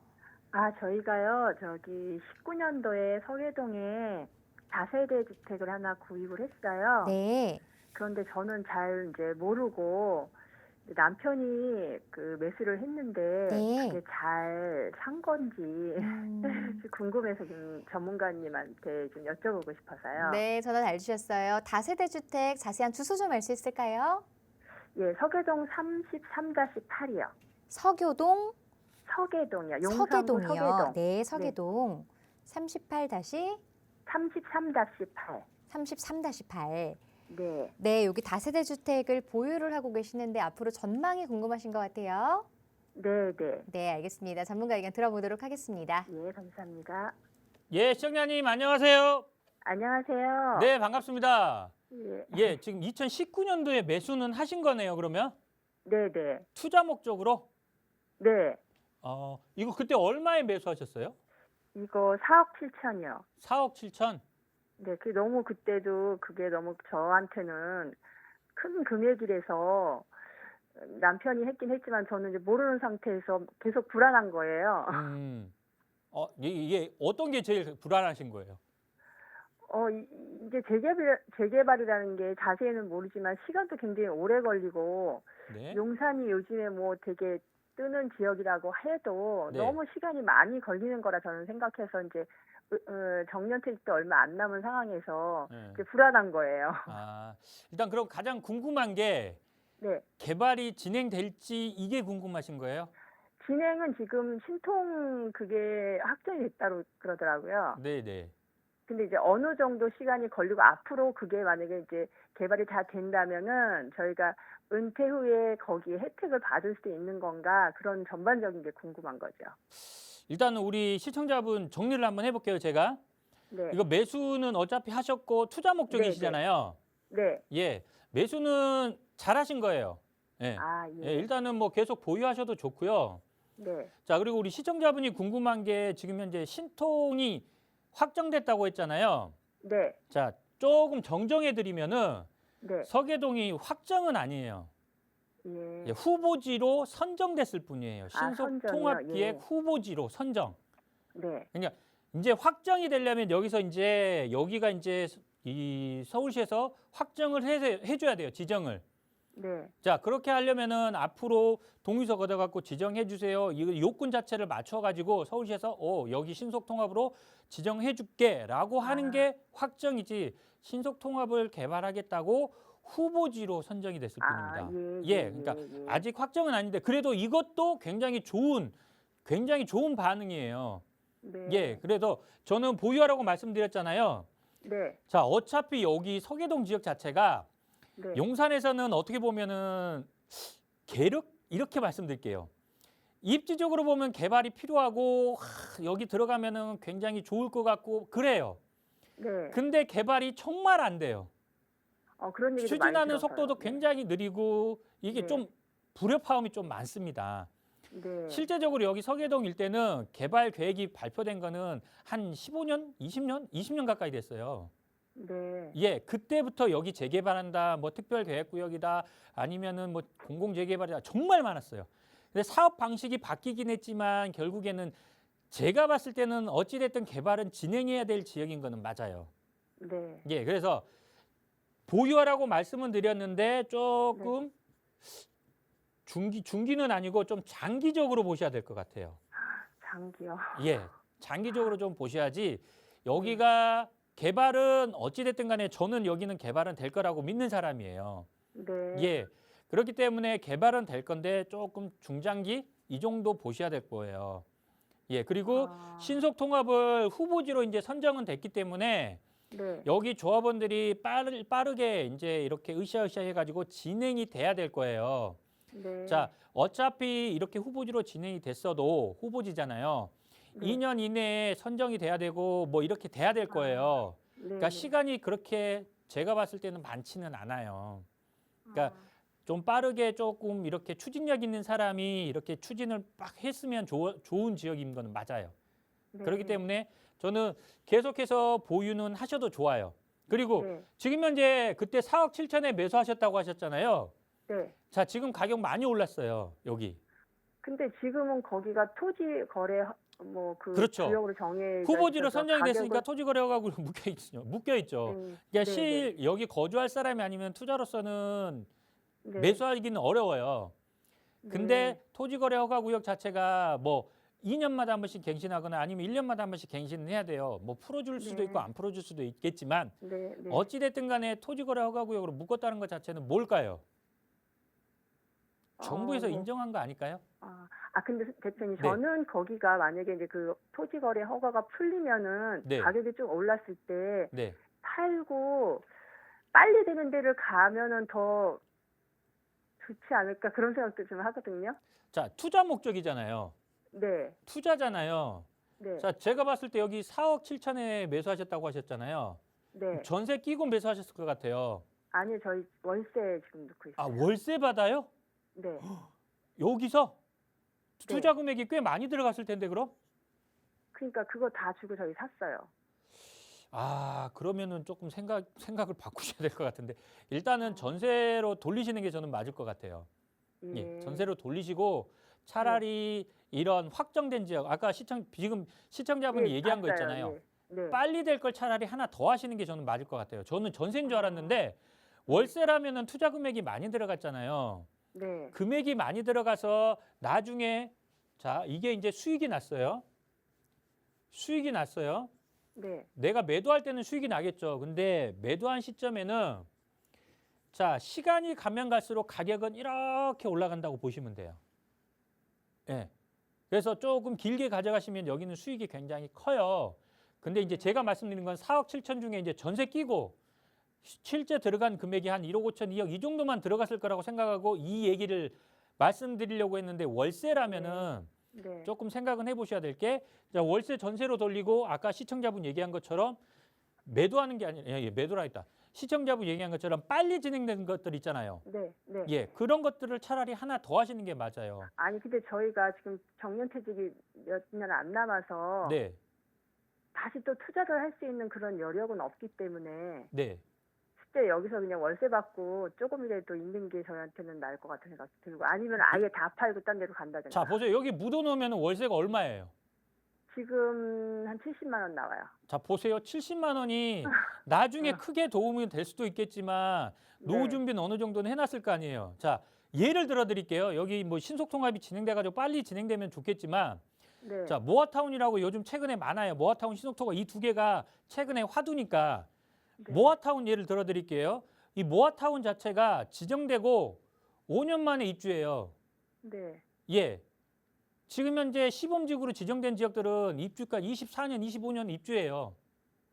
저희가요, 19년도에 서계동에 다세대 주택을 하나 구입을 했어요. 네. 그런데 저는 잘 이제 모르고 남편이 그 매수를 했는데 네. 그게 잘 산 건지 음, 궁금해서 좀 전문가님한테 좀 여쭤보고 싶어서요. 네, 전화 잘 주셨어요. 다세대 주택 자세한 주소 좀 알 수 있을까요? 예, 서계동 33-8이요. 서교동, 서계동이요. 용산구 서계동이요. 서계동. 네, 서계동 33-33-8. 33-8. 네. 네, 여기 다세대 주택을 보유를 하고 계시는데 앞으로 전망이 궁금하신 것 같아요. 네, 네. 네, 알겠습니다. 전문가 의견 들어보도록 하겠습니다. 예, 감사합니다. 예, 시청자님 안녕하세요. 안녕하세요. 네, 반갑습니다. 예. 예, 지금 2019년도에 매수는 하신 거네요, 그러면? 네, 네. 투자 목적으로? 네. 이거 그때 얼마에 매수하셨어요? 이거 4억 7천이요. 4억 7천? 네, 그때도 그게 너무 저한테는 큰 금액이라서 남편이 했긴 했지만 저는 이제 모르는 상태에서 계속 불안한 거예요. 이게 어떤 게 제일 불안하신 거예요? 이제 재개발이라는 게 자세히는 모르지만 시간도 굉장히 오래 걸리고 네. 용산이 요즘에 뭐 되게 뜨는 지역이라고 해도 네. 너무 시간이 많이 걸리는 거라 저는 생각해서 이제 정년퇴직도 얼마 안 남은 상황에서 네. 이제 불안한 거예요. 일단 그럼 가장 궁금한 게 네. 개발이 진행될지 이게 궁금하신 거예요? 진행은 지금 신통 그게 확정이 됐다고 그러더라고요. 네네. 근데 이제 어느 정도 시간이 걸리고 앞으로 그게 만약에 이제 개발이 다 된다면은 저희가 은퇴 후에 거기에 혜택을 받을 수 있는 건가 그런 전반적인 게 궁금한 거죠. 일단은 우리 시청자분 정리를 한번 해볼게요, 제가. 네. 이거 매수는 어차피 하셨고 투자 네, 목적이시잖아요. 네. 예, 매수는 잘하신 거예요. 예. 아, 예, 예. 일단은 뭐 계속 보유하셔도 좋고요. 네. 자, 그리고 우리 시청자분이 궁금한 게 지금 현재 신통이 확정됐다고 했잖아요. 네. 자, 조금 정정해 드리면은 네. 서계동이 확정은 아니에요. 예. 예, 후보지로 선정됐을 뿐이에요. 신속 선정이요? 통합기획 예. 후보지로 선정. 네. 그러니까 이제 확정이 되려면 여기서 이제 여기가 이제 이 서울시에서 확정을 해줘야 돼요. 지정을. 네. 자, 그렇게 하려면은 앞으로 동의서 걷어갖고 지정해 주세요. 이 요건 자체를 맞춰가지고 서울시에서 여기 신속통합으로 지정해 줄게라고 하는 게 확정이지 신속통합을 개발하겠다고 후보지로 선정이 됐을 뿐입니다. 예, 그러니까 아직 확정은 아닌데 그래도 이것도 굉장히 좋은 반응이에요. 네. 예, 그래서 저는 보유하라고 말씀드렸잖아요. 네. 자, 어차피 여기 서계동 지역 자체가 네. 용산에서는 어떻게 보면은 계륵 이렇게 말씀드릴게요. 입지적으로 보면 개발이 필요하고 여기 들어가면은 굉장히 좋을 것 같고 그래요. 네. 근데 개발이 정말 안 돼요. 그런 얘기도 많이 추진하는 들어서요. 속도도 네. 굉장히 느리고 이게 네. 좀 불협화음이 좀 많습니다. 네. 실제적으로 여기 서계동 일대는 개발 계획이 발표된 거는 한 15년, 20년 가까이 됐어요. 네. 예, 그때부터 여기 재개발한다, 뭐 특별계획구역이다, 아니면은 뭐 공공재개발이다, 정말 많았어요. 근데 사업 방식이 바뀌긴 했지만 결국에는 제가 봤을 때는 어찌됐든 개발은 진행해야 될 지역인 거는 맞아요. 네. 예, 그래서 보유하라고 말씀은 드렸는데 조금 중기는 아니고 좀 장기적으로 보셔야 될 것 같아요. 장기요. 예, 장기적으로 좀 보셔야지 여기가 개발은 어찌됐든 간에 저는 여기는 개발은 될 거라고 믿는 사람이에요. 네. 예, 그렇기 때문에 개발은 될 건데 조금 중장기 이 정도 보셔야 될 거예요. 예, 그리고 신속 통합을 후보지로 이제 선정은 됐기 때문에 네. 여기 조합원들이 빠르게 이제 이렇게 으쌰으쌰 해가지고 진행이 돼야 될 거예요. 네. 자, 어차피 이렇게 후보지로 진행이 됐어도 후보지잖아요. 네. 2년 이내에 선정이 돼야 되고 뭐 이렇게 돼야 될 거예요. 네. 그러니까 시간이 그렇게 제가 봤을 때는 많지는 않아요. 그러니까 좀 빠르게 조금 이렇게 추진력 있는 사람이 이렇게 추진을 막 했으면 좋은 지역인 건 맞아요. 네. 그렇기 때문에 저는 계속해서 보유는 하셔도 좋아요. 그리고 네. 지금 현재 그때 4억 7천에 매수하셨다고 하셨잖아요. 네. 자, 지금 가격 많이 올랐어요. 여기. 근데 지금은 거기가 토지 거래 뭐 그 그렇죠. 구역으로 정해 후보지로 선정이 됐으니까 토지거래하고 묶여 있죠. 그러니까 여기 거주할 사람이 아니면 투자로서는 매수하기는 어려워요. 근데 토지거래 허가구역 자체가 뭐 2년마다 한 번씩 갱신하거나 아니면 1년마다 한 번씩 갱신을 해야 돼요. 뭐 풀어줄 수도 있고 안 풀어줄 수도 있겠지만 어찌됐든 간에 토지거래 허가구역으로 묶었다는 것 자체는 뭘까요? 정부에서 인정한 거 아닐까요? 근데 대표님 네. 저는 거기가 만약에 이제 그 토지 거래 허가가 풀리면은 네. 가격이 좀 올랐을 때 네. 팔고 빨리 되는 데를 가면은 더 좋지 않을까 그런 생각도 좀 하거든요. 자, 투자 목적이잖아요. 네. 투자잖아요. 네. 자, 제가 봤을 때 여기 4억 7천에 매수하셨다고 하셨잖아요. 네. 전세 끼고 매수하셨을 것 같아요. 아니요, 저희 월세 지금 넣고 있어요. 아, 월세 받아요? 네. 여기서? 네. 투자 금액이 꽤 많이 들어갔을 텐데 그럼? 그러니까 그거 다 주고 저희 샀어요. 아, 그러면은 조금 생각을 바꾸셔야 될 것 같은데 일단은 전세로 돌리시는 게 저는 맞을 것 같아요. 예, 전세로 돌리시고 차라리 이런 확정된 지역 아까 지금 시청자분이 얘기한 거 있잖아요. 네. 빨리 될 걸 차라리 하나 더 하시는 게 저는 맞을 것 같아요. 저는 전세인 줄 알았는데 월세라면은 투자 금액이 많이 들어갔잖아요. 네. 금액이 많이 들어가서 나중에 자, 이게 이제 수익이 났어요. 수익이 났어요. 네. 내가 매도할 때는 수익이 나겠죠. 근데 매도한 시점에는 자, 시간이 가면 갈수록 가격은 이렇게 올라간다고 보시면 돼요. 예. 그래서 조금 길게 가져가시면 여기는 수익이 굉장히 커요. 근데 이제 제가 말씀드린 건 4억 7천 중에 이제 전세 끼고 실제 들어간 금액이 한 1억 5천, 2억 이 정도만 들어갔을 거라고 생각하고 이 얘기를 말씀드리려고 했는데 월세라면은 네. 조금 생각은 해보셔야 될 게 월세 전세로 돌리고 아까 시청자분 얘기한 것처럼 매도하는 게 아니라 매도라 했다. 시청자분 얘기한 것처럼 빨리 진행되는 것들 있잖아요. 네. 네. 예, 그런 것들을 차라리 하나 더 하시는 게 맞아요. 아니 근데 저희가 지금 정년퇴직이 몇 년 안 남아서 네, 다시 또 투자를 할 수 있는 그런 여력은 없기 때문에 네. 실제 여기서 그냥 월세 받고 조금이라도 있는 게 저희한테는 나을 것 같은 생각이 들고 아니면 아예 다 팔고 딴 데로 간다든가. 자, 보세요. 여기 묻어놓으면 월세가 얼마예요? 지금 한 70만 원 나와요. 자, 보세요. 70만 원이 나중에 어. 크게 도움이 될 수도 있겠지만 노후 네. 준비는 어느 정도는 해놨을 거 아니에요. 자, 예를 들어 드릴게요. 여기 뭐 신속통합이 진행돼가지고 빨리 진행되면 좋겠지만 네. 자, 모아타운이라고 요즘 최근에 많아요. 모아타운, 신속통합 이 두 개가 최근에 화두니까 네. 모아타운 예를 들어 드릴게요. 이 모아타운 자체가 지정되고 5년 만에 입주해요. 네. 예. 지금 현재 시범지구로 지정된 지역들은 입주가 24년, 25년 입주해요.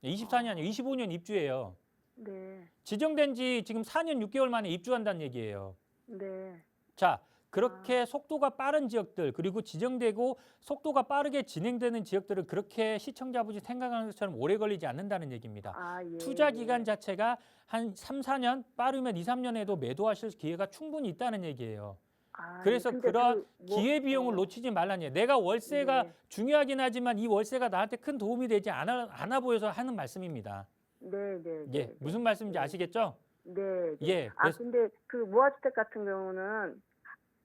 24년이 아니고 25년 입주해요. 네. 지정된 지 지금 4년 6개월 만에 입주한다는 얘기예요. 네. 자, 그렇게 속도가 빠른 지역들 그리고 지정되고 속도가 빠르게 진행되는 지역들은 그렇게 시청자분이 생각하는 것처럼 오래 걸리지 않는다는 얘기입니다. 아, 예. 투자 기간 자체가 한 3, 4년, 빠르면 2, 3년에도 매도하실 기회가 충분히 있다는 얘기예요. 아, 그래서 근데 그런 뭐, 기회비용을 놓치지 말라는 얘기예요. 내가 월세가 네. 중요하긴 하지만 이 월세가 나한테 큰 도움이 되지 않아 보여서 하는 말씀입니다. 네, 네, 예, 네. 무슨 말씀인지 아시겠죠? 네. 네. 예, 아, 그래서 근데 그 무아주택 같은 경우는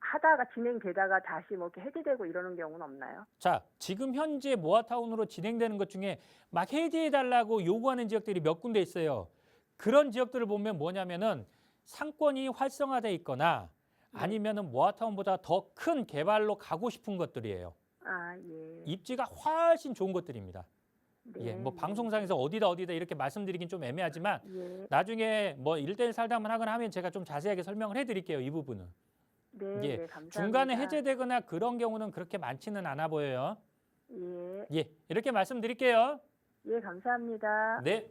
하다가 진행되다가 다시 뭐 이렇게 해지되고 이러는 경우는 없나요? 자, 지금 현재 모아타운으로 진행되는 것 중에 막 해제해달라고 요구하는 지역들이 몇 군데 있어요. 그런 지역들을 보면 뭐냐면은 상권이 활성화돼 있거나 아니면은 모아타운보다 더 큰 개발로 가고 싶은 것들이에요. 아, 예. 입지가 훨씬 좋은 것들입니다. 네. 예, 뭐 네. 방송상에서 어디다 이렇게 말씀드리긴 좀 애매하지만 예. 나중에 뭐 1대1 상담을 하거나 하면 제가 좀 자세하게 설명을 해드릴게요. 이 부분은. 네, 예, 네, 감사합니다. 중간에 해제되거나 그런 경우는 그렇게 많지는 않아 보여요. 예. 예, 이렇게 말씀드릴게요. 예, 감사합니다. 네.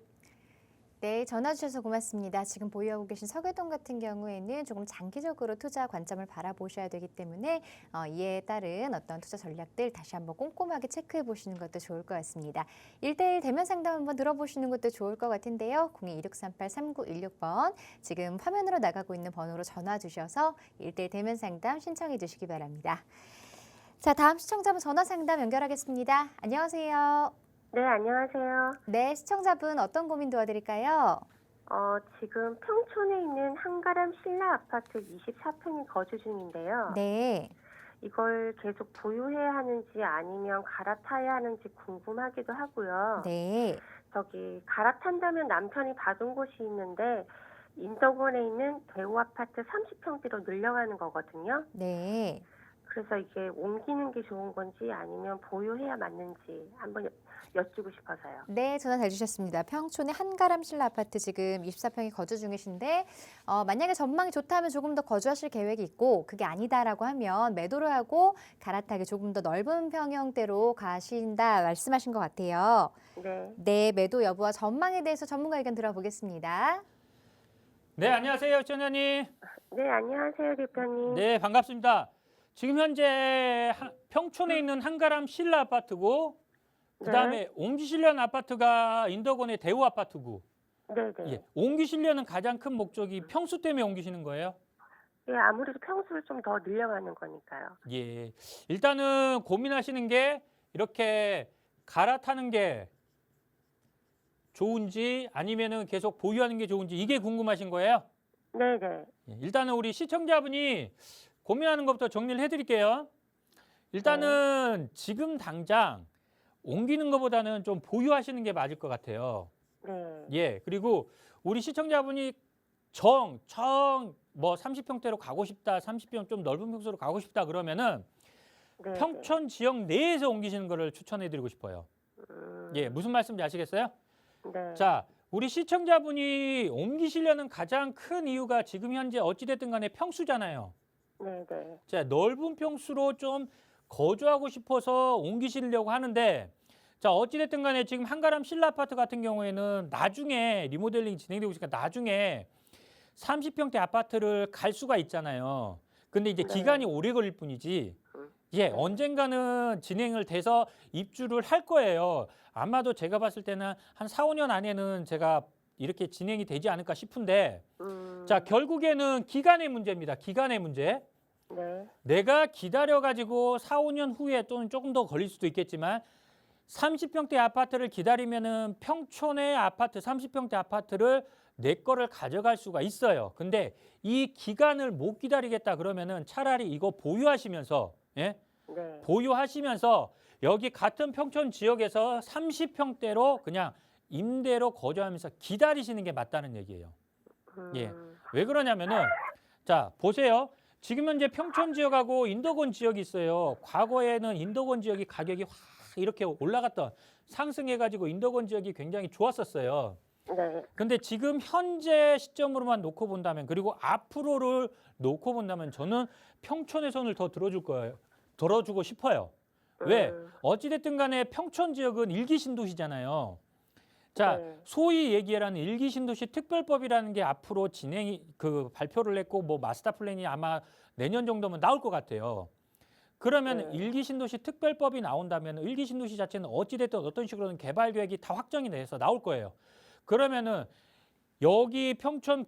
네, 전화 주셔서 고맙습니다. 지금 보유하고 계신 서계동 같은 경우에는 조금 장기적으로 투자 관점을 바라보셔야 되기 때문에 이에 따른 어떤 투자 전략들 다시 한번 꼼꼼하게 체크해 보시는 것도 좋을 것 같습니다. 1대1 대면 상담 한번 들어보시는 것도 좋을 것 같은데요. 02-2638-3916번 지금 화면으로 나가고 있는 번호로 전화 주셔서 1대1 대면 상담 신청해 주시기 바랍니다. 자, 다음 시청자분 전화 상담 연결하겠습니다. 안녕하세요. 네, 안녕하세요. 네, 시청자분 어떤 고민 도와드릴까요? 지금 평촌에 있는 한가람 신라 아파트 24평이 거주 중인데요. 네. 이걸 계속 보유해야 하는지 아니면 갈아타야 하는지 궁금하기도 하고요. 네. 저기 갈아탄다면 남편이 받은 곳이 있는데 인덕원에 있는 대우 아파트 30평대로 늘려가는 거거든요. 네. 그래서 이게 옮기는 게 좋은 건지 아니면 보유해야 맞는지 한번 여쭈고 싶어서요. 네, 전화 잘 주셨습니다. 평촌의 한가람 신라 아파트 지금 24평이 거주 중이신데 만약에 전망이 좋다면 조금 더 거주하실 계획이 있고 그게 아니다라고 하면 매도를 하고 갈아타기 조금 더 넓은 평형대로 가신다 말씀하신 것 같아요. 네. 네, 매도 여부와 전망에 대해서 전문가 의견 들어보겠습니다. 네, 안녕하세요, 시청자님. 네, 안녕하세요, 대표님. 네, 반갑습니다. 지금 현재 평촌에 있는 한가람 신라 아파트고 그다음에 옮기시려는 아파트가 인덕원의 대우 아파트고. 네, 네. 예, 옮기시려는 가장 큰 목적이 평수 때문에 옮기시는 거예요? 예, 아무래도 평수를 좀 더 늘려가는 거니까요. 예. 일단은 고민하시는 게 이렇게 갈아타는 게 좋은지 아니면은 계속 보유하는 게 좋은지 이게 궁금하신 거예요? 네, 네. 예, 일단은 우리 시청자분이 고민하는 것부터 정리를 해드릴게요. 일단은 지금 당장 옮기는 것보다는 좀 보유하시는 게 맞을 것 같아요. 네. 예, 그리고 우리 시청자분이 뭐 30평대로 가고 싶다, 30평 좀 넓은 평수로 가고 싶다 그러면은 네, 평촌 지역 내에서 옮기시는 거를 추천해드리고 싶어요. 예, 무슨 말씀인지 아시겠어요? 네. 자, 우리 시청자분이 옮기시려는 가장 큰 이유가 지금 현재 어찌됐든 간에 평수잖아요. 네, 네. 자, 넓은 평수로 좀 거주하고 싶어서 옮기시려고 하는데 자 어찌됐든 간에 지금 한가람 신라 아파트 같은 경우에는 나중에 리모델링 진행되고 있으니까 나중에 30평대 아파트를 갈 수가 있잖아요. 근데 이제 네. 기간이 오래 걸릴 뿐이지 예, 언젠가는 진행을 돼서 입주를 할 거예요. 아마도 제가 봤을 때는 한 4, 5년 안에는 제가 이렇게 진행이 되지 않을까 싶은데 자, 결국에는 기간의 문제입니다. 기간의 문제. 네. 내가 기다려가지고 4, 5년 후에 또는 조금 더 걸릴 수도 있겠지만 30평대 아파트를 기다리면은 평촌의 아파트, 30평대 아파트를 내 거를 가져갈 수가 있어요. 근데 이 기간을 못 기다리겠다 그러면은 차라리 이거 보유하시면서 예? 네. 보유하시면서 여기 같은 평촌 지역에서 30평대로 그냥 임대로 거주하면서 기다리시는 게 맞다는 얘기예요. 예. 왜 그러냐면은 자, 보세요. 지금 현재 평촌 지역하고 인덕원 지역이 있어요. 과거에는 인덕원 지역이 가격이 확 이렇게 올라갔던 상승해가지고 인덕원 지역이 굉장히 좋았었어요. 네. 근데 지금 현재 시점으로만 놓고 본다면 그리고 앞으로를 놓고 본다면 저는 평촌의 손을 더 들어줄 거예요. 들어주고 싶어요. 왜? 어찌됐든 간에 평촌 지역은 일기 신도시잖아요. 자, 네. 소위 얘기하는 일기 신도시 특별법이라는 게 앞으로 진행이 발표를 했고 뭐 마스터 플랜이 아마 내년 정도면 나올 것 같아요. 그러면 네. 일기 신도시 특별법이 나온다면 일기 신도시 자체는 어찌됐든 어떤 식으로든 개발 계획이 다 확정이 돼서 나올 거예요. 그러면은 여기 평촌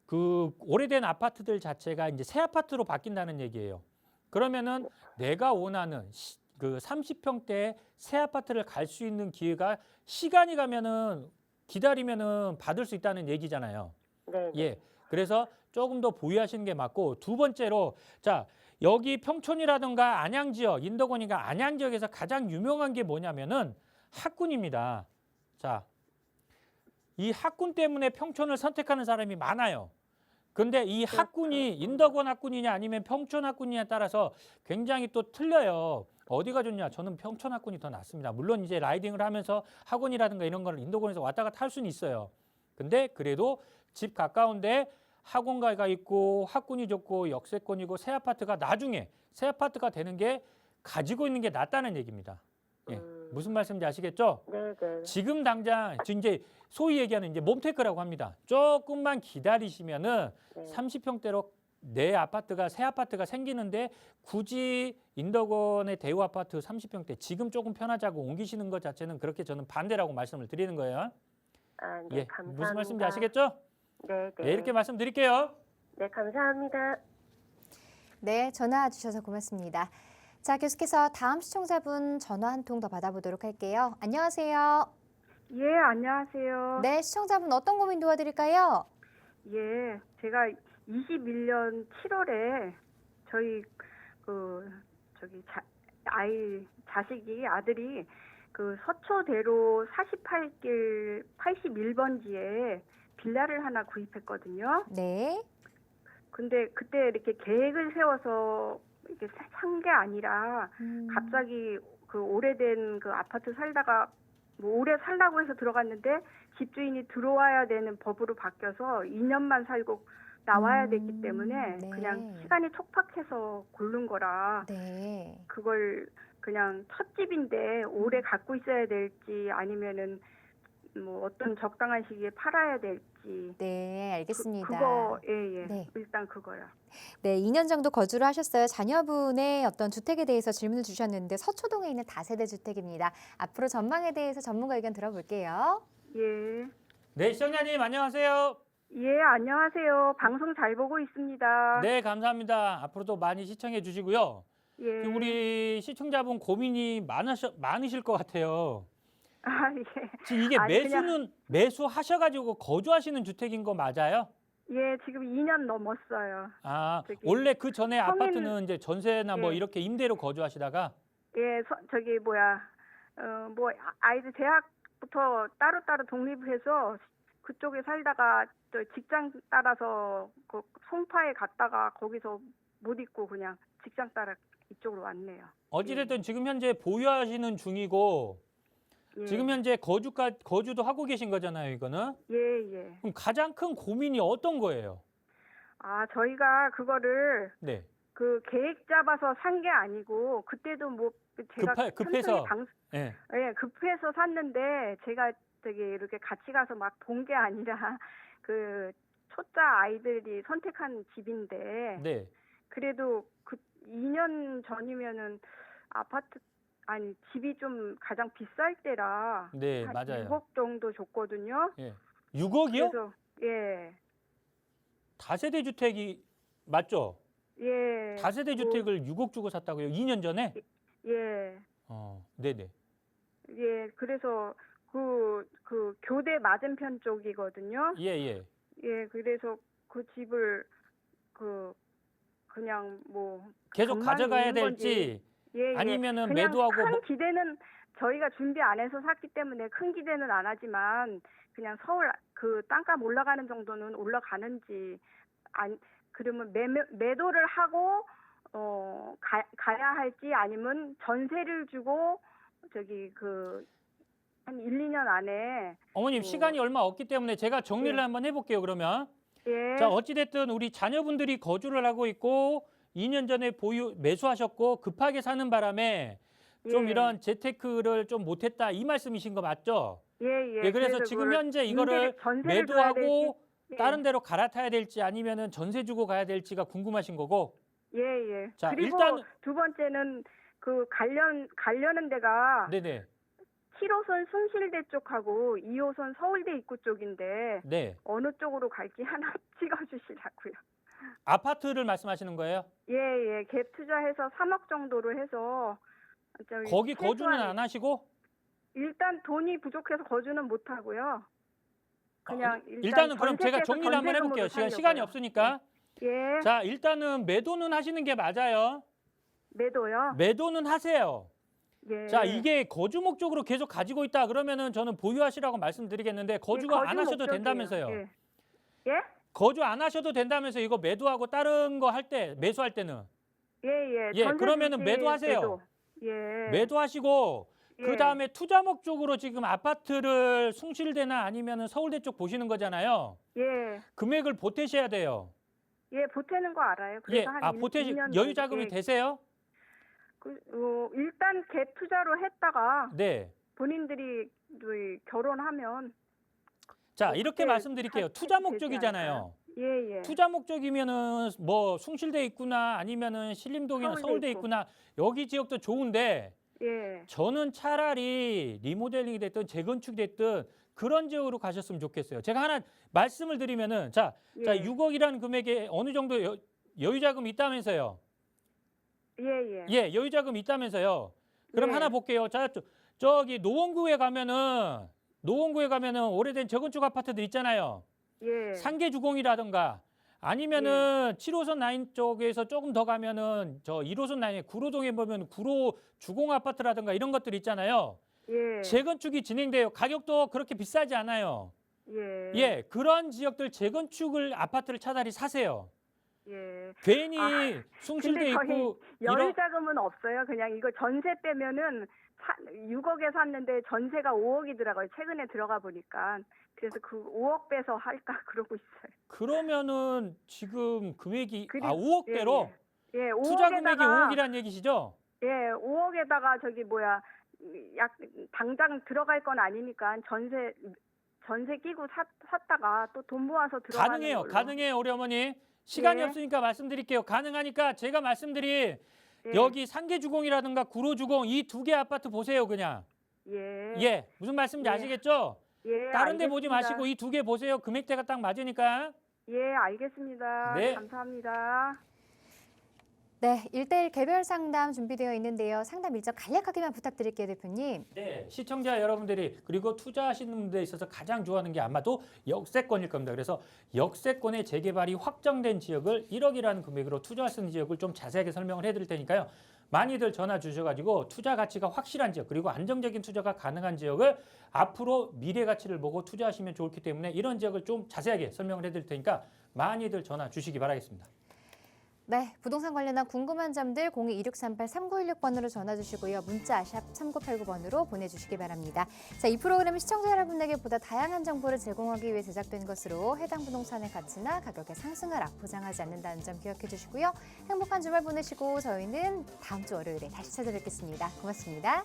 그 오래된 아파트들 자체가 이제 새 아파트로 바뀐다는 얘기예요. 그러면은 내가 원하는 그 30평대 새 아파트를 갈 수 있는 기회가 시간이 가면은 기다리면은 받을 수 있다는 얘기잖아요. 네. 예. 그래서 조금 더 보유하시는 게 맞고 두 번째로 자 여기 평촌이라든가 안양 지역, 인덕원이가 안양 지역에서 가장 유명한 게 뭐냐면은 학군입니다. 자, 이 학군 때문에 평촌을 선택하는 사람이 많아요. 근데 이 학군이 인덕원 학군이냐 아니면 평촌 학군이냐에 따라서 굉장히 또 틀려요. 어디가 좋냐? 저는 평촌 학군이 더 낫습니다. 물론 이제 라이딩을 하면서 학원이라든가 이런 거를 인덕원에서 왔다 갔다 할 수는 있어요. 근데 그래도 집 가까운데 학원가가 있고 학군이 좋고 역세권이고 새 아파트가 나중에 새 아파트가 되는 게 가지고 있는 게 낫다는 얘기입니다. 예. 무슨 말씀인지 아시겠죠? 네. 네. 지금 당장 이제 소위 얘기하는 이제 몸테크라고 합니다. 조금만 기다리시면은 네. 30평대로 내 아파트가 새 아파트가 생기는데 굳이 인덕원의 대우 아파트 30평대 지금 조금 편하자고 옮기시는 것 자체는 그렇게 저는 반대라고 말씀을 드리는 거예요. 아, 네. 예, 감사합니다. 무슨 말씀인지 아시겠죠? 네. 네. 네, 이렇게 말씀드릴게요. 네, 감사합니다. 네, 전화 주셔서 고맙습니다. 자, 계속해서 다음 시청자분 전화 한 통 더 받아보도록 할게요. 안녕하세요. 예, 안녕하세요. 네, 시청자분 어떤 고민 도와드릴까요? 예, 제가 21년 7월에 저희 아들이 그 서초대로 48길 81번지에 빌라를 하나 구입했거든요. 네. 근데 그때 이렇게 계획을 세워서 이렇게 산 게 아니라 갑자기 그 오래된 그 아파트 살다가 뭐 오래 살라고 해서 들어갔는데 집주인이 들어와야 되는 법으로 바뀌어서 2년만 살고 나와야 됐기 때문에 네. 그냥 시간이 촉박해서 고른 거라 네. 그걸 그냥 첫 집인데 오래 갖고 있어야 될지 아니면은 뭐 어떤 적당한 시기에 팔아야 될지 네, 알겠습니다. 그거 예. 네. 일단 그거요. 네, 2년 정도 거주를 하셨어요. 자녀분의 어떤 주택에 대해서 질문을 주셨는데 서초동에 있는 다세대 주택입니다. 앞으로 전망에 대해서 전문가 의견 들어볼게요. 예. 네, 시청자님 안녕하세요. 예, 안녕하세요. 방송 잘 보고 있습니다. 네, 감사합니다. 앞으로도 많이 시청해 주시고요. 예. 우리 시청자분 고민이 많으실 것 같아요. 아, 예. 지금 이게 아니, 매수는 매수하셔가지고 거주하시는 주택인 거 맞아요? 예, 지금 2년 넘었어요. 아, 저기 원래 그 전에 성인- 아파트는 이제 전세나 뭐 예. 이렇게 임대로 거주하시다가 예, 아이들 대학부터 따로따로 독립해서 그쪽에 살다가 또 직장 따라서 그 송파에 갔다가 거기서 못 있고 그냥 직장 따라 이쪽으로 왔네요. 어찌됐든 지금 현재 보유하시는 중이고 예. 지금 현재 거주도 하고 계신 거잖아요, 이거는. 예. 그럼 가장 큰 고민이 어떤 거예요? 아, 저희가 그거를 네. 그 계획 잡아서 산 게 아니고 그때도 뭐 제가 급해서. 천천히 예. 예, 급해서 샀는데 제가 저기 이렇게 같이 가서 막 본 게 아니라 그 초짜 아이들이 선택한 집인데 네. 그래도 그 2년 전이면은 아파트 아니 집이 좀 가장 비쌀 때라 네, 한 맞아요. 6억 정도 줬거든요. 예. 6억이요? 그래서 예. 다세대 주택이 맞죠? 예. 다세대 뭐, 주택을 6억 주고 샀다고요? 2년 전에? 예. 네네. 예. 그래서 그 교대 맞은편 쪽이거든요. 예, 예. 예. 그래서 그 집을 그냥 뭐 계속 가만히 가져가야 있는 건지. 될지 예, 예. 아니면은 그냥 매도하고 큰 기대는 저희가 준비 안 해서 샀기 때문에 큰 기대는 안 하지만 그냥 서울 그 땅값 올라가는 정도는 올라가는지 그러면 매도를 하고 가야 할지 아니면 전세를 주고 저기 한 1, 2년 안에 어머님 시간이 얼마 없기 때문에 제가 정리를 예. 한번 해볼게요. 그러면 예. 자 어찌됐든 우리 자녀분들이 거주를 하고 있고 2년 전에 매수하셨고 급하게 사는 바람에 좀 예. 이런 재테크를 좀 못했다 이 말씀이신 거 맞죠? 예, 예. 예, 그래서 지금 그걸 현재 이거를 전세를 줘야 될지, 매도하고 예. 다른 데로 갈아타야 될지 아니면은 전세 주고 가야 될지가 궁금하신 거고. 예, 예. 자, 그리고 일단 두 번째는 가려는 데가 네네. 7호선 숭실대 쪽하고 2호선 서울대 입구 쪽인데 네. 어느 쪽으로 갈지 하나 찍어주시라고요. 아파트를 말씀하시는 거예요? 예, 예. 갭 투자해서 3억 정도로 해서 거기 거주는 최소한 안 하시고? 일단 돈이 부족해서 거주는 못 하고요. 그냥 일단은 그럼 제가 전세 정리를 한번 전세금으로 해볼게요. 시간이 살려고요. 없으니까. 예. 자, 일단은 매도는 하시는 게 맞아요. 매도요. 매도는 하세요. 예. 자, 이게 거주 목적으로 계속 가지고 있다 그러면은 저는 보유하시라고 말씀드리겠는데 거주가 거주 안 하셔도 목적이에요. 된다면서요. 예. 예? 거주 안 하셔도 된다면서 이거 매도하고 다른 거 할 때 매수할 때는 예, 예. 예, 전세 그러면은 주지, 매도하세요. 매도. 예. 매도하시고 예. 그다음에 투자 목적으로 지금 아파트를 숭실대나 아니면은 서울대 쪽 보시는 거잖아요. 예. 금액을 보태셔야 돼요. 예, 보태는 거 알아요. 예, 그래서 한 보태시 2년 여유 정도 자금이 계획. 되세요? 일단 갭 투자로 했다가 네. 본인들이 결혼하면 자, 이렇게 그때 말씀드릴게요. 투자 목적이잖아요. 예, 예. 투자 목적이면은 뭐 숭실대 있구나 아니면은 신림동이나 서울대 서울대 있고. 있구나 여기 지역도 좋은데 예. 저는 차라리 리모델링이 됐든 재건축이 됐든 그런 지역으로 가셨으면 좋겠어요. 제가 하나 말씀을 드리면은 자 예. 6억이라는 금액에 어느 정도 여유 자금이 있다면서요. 예, 예. 예, 여유 자금이 있다면서요. 그럼 예. 하나 볼게요. 자, 저기 노원구에 가면은 오래된 재건축 아파트들 있잖아요. 예. 상계 주공이라든가 아니면은 7호선 라인 쪽에서 조금 더 가면은 저 1호선 라인에 구로동에 보면 구로 주공 아파트라든가 이런 것들 있잖아요. 예. 재건축이 진행돼요. 가격도 그렇게 비싸지 않아요. 예. 예, 그런 지역들 재건축을 아파트를 차라리 사세요. 예. 괜히 아, 숭실대 근데 저희 있고 여유 자금은 없어요. 그냥 이거 전세 빼면은 6억에 샀는데 전세가 5억이더라고요. 최근에 들어가 보니까. 그래서 그 5억 빼서 할까 그러고 있어요. 그러면은 지금 금액이 그리고- 5억대로 예, 예. 투자 금액이 5억에다가 5억이란 얘기시죠? 예, 5억에다가 당장 들어갈 건 아니니까 전세 끼고 샀다가 또 돈 모아서 들어가는 가능해요. 걸로. 가능해요, 우리 어머니. 시간이 예. 없으니까 말씀드릴게요. 가능하니까 제가 말씀드린 예. 여기 상계주공이라든가 구로주공 이 두 개 아파트 보세요, 그냥. 예. 예, 무슨 말씀인지 예. 아시겠죠? 예, 다른 데 보지 알겠습니다. 마시고 이 두 개 보세요. 금액대가 딱 맞으니까. 예, 알겠습니다. 네. 감사합니다. 네, 1대1 개별 상담 준비되어 있는데요. 상담 일정 간략하게만 부탁드릴게요, 대표님. 네, 시청자 여러분들이 그리고 투자하시는 분들에 있어서 가장 좋아하는 게 아마도 역세권일 겁니다. 그래서 역세권의 재개발이 확정된 지역을 1억이라는 금액으로 투자할 수 있는 지역을 좀 자세하게 설명을 해드릴 테니까요. 많이들 전화 주셔가지고 투자 가치가 확실한 지역 그리고 안정적인 투자가 가능한 지역을 앞으로 미래 가치를 보고 투자하시면 좋기 때문에 이런 지역을 좀 자세하게 설명을 해드릴 테니까 많이들 전화 주시기 바라겠습니다. 네, 부동산 관련한 궁금한 점들 02-2638-3916번으로 전화 주시고요. 문자 샵 3989번으로 보내주시기 바랍니다. 자, 이 프로그램은 시청자 여러분에게 보다 다양한 정보를 제공하기 위해 제작된 것으로 해당 부동산의 가치나 가격의 상승을 악보장하지 않는다는 점 기억해 주시고요. 행복한 주말 보내시고 저희는 다음 주 월요일에 다시 찾아뵙겠습니다. 고맙습니다.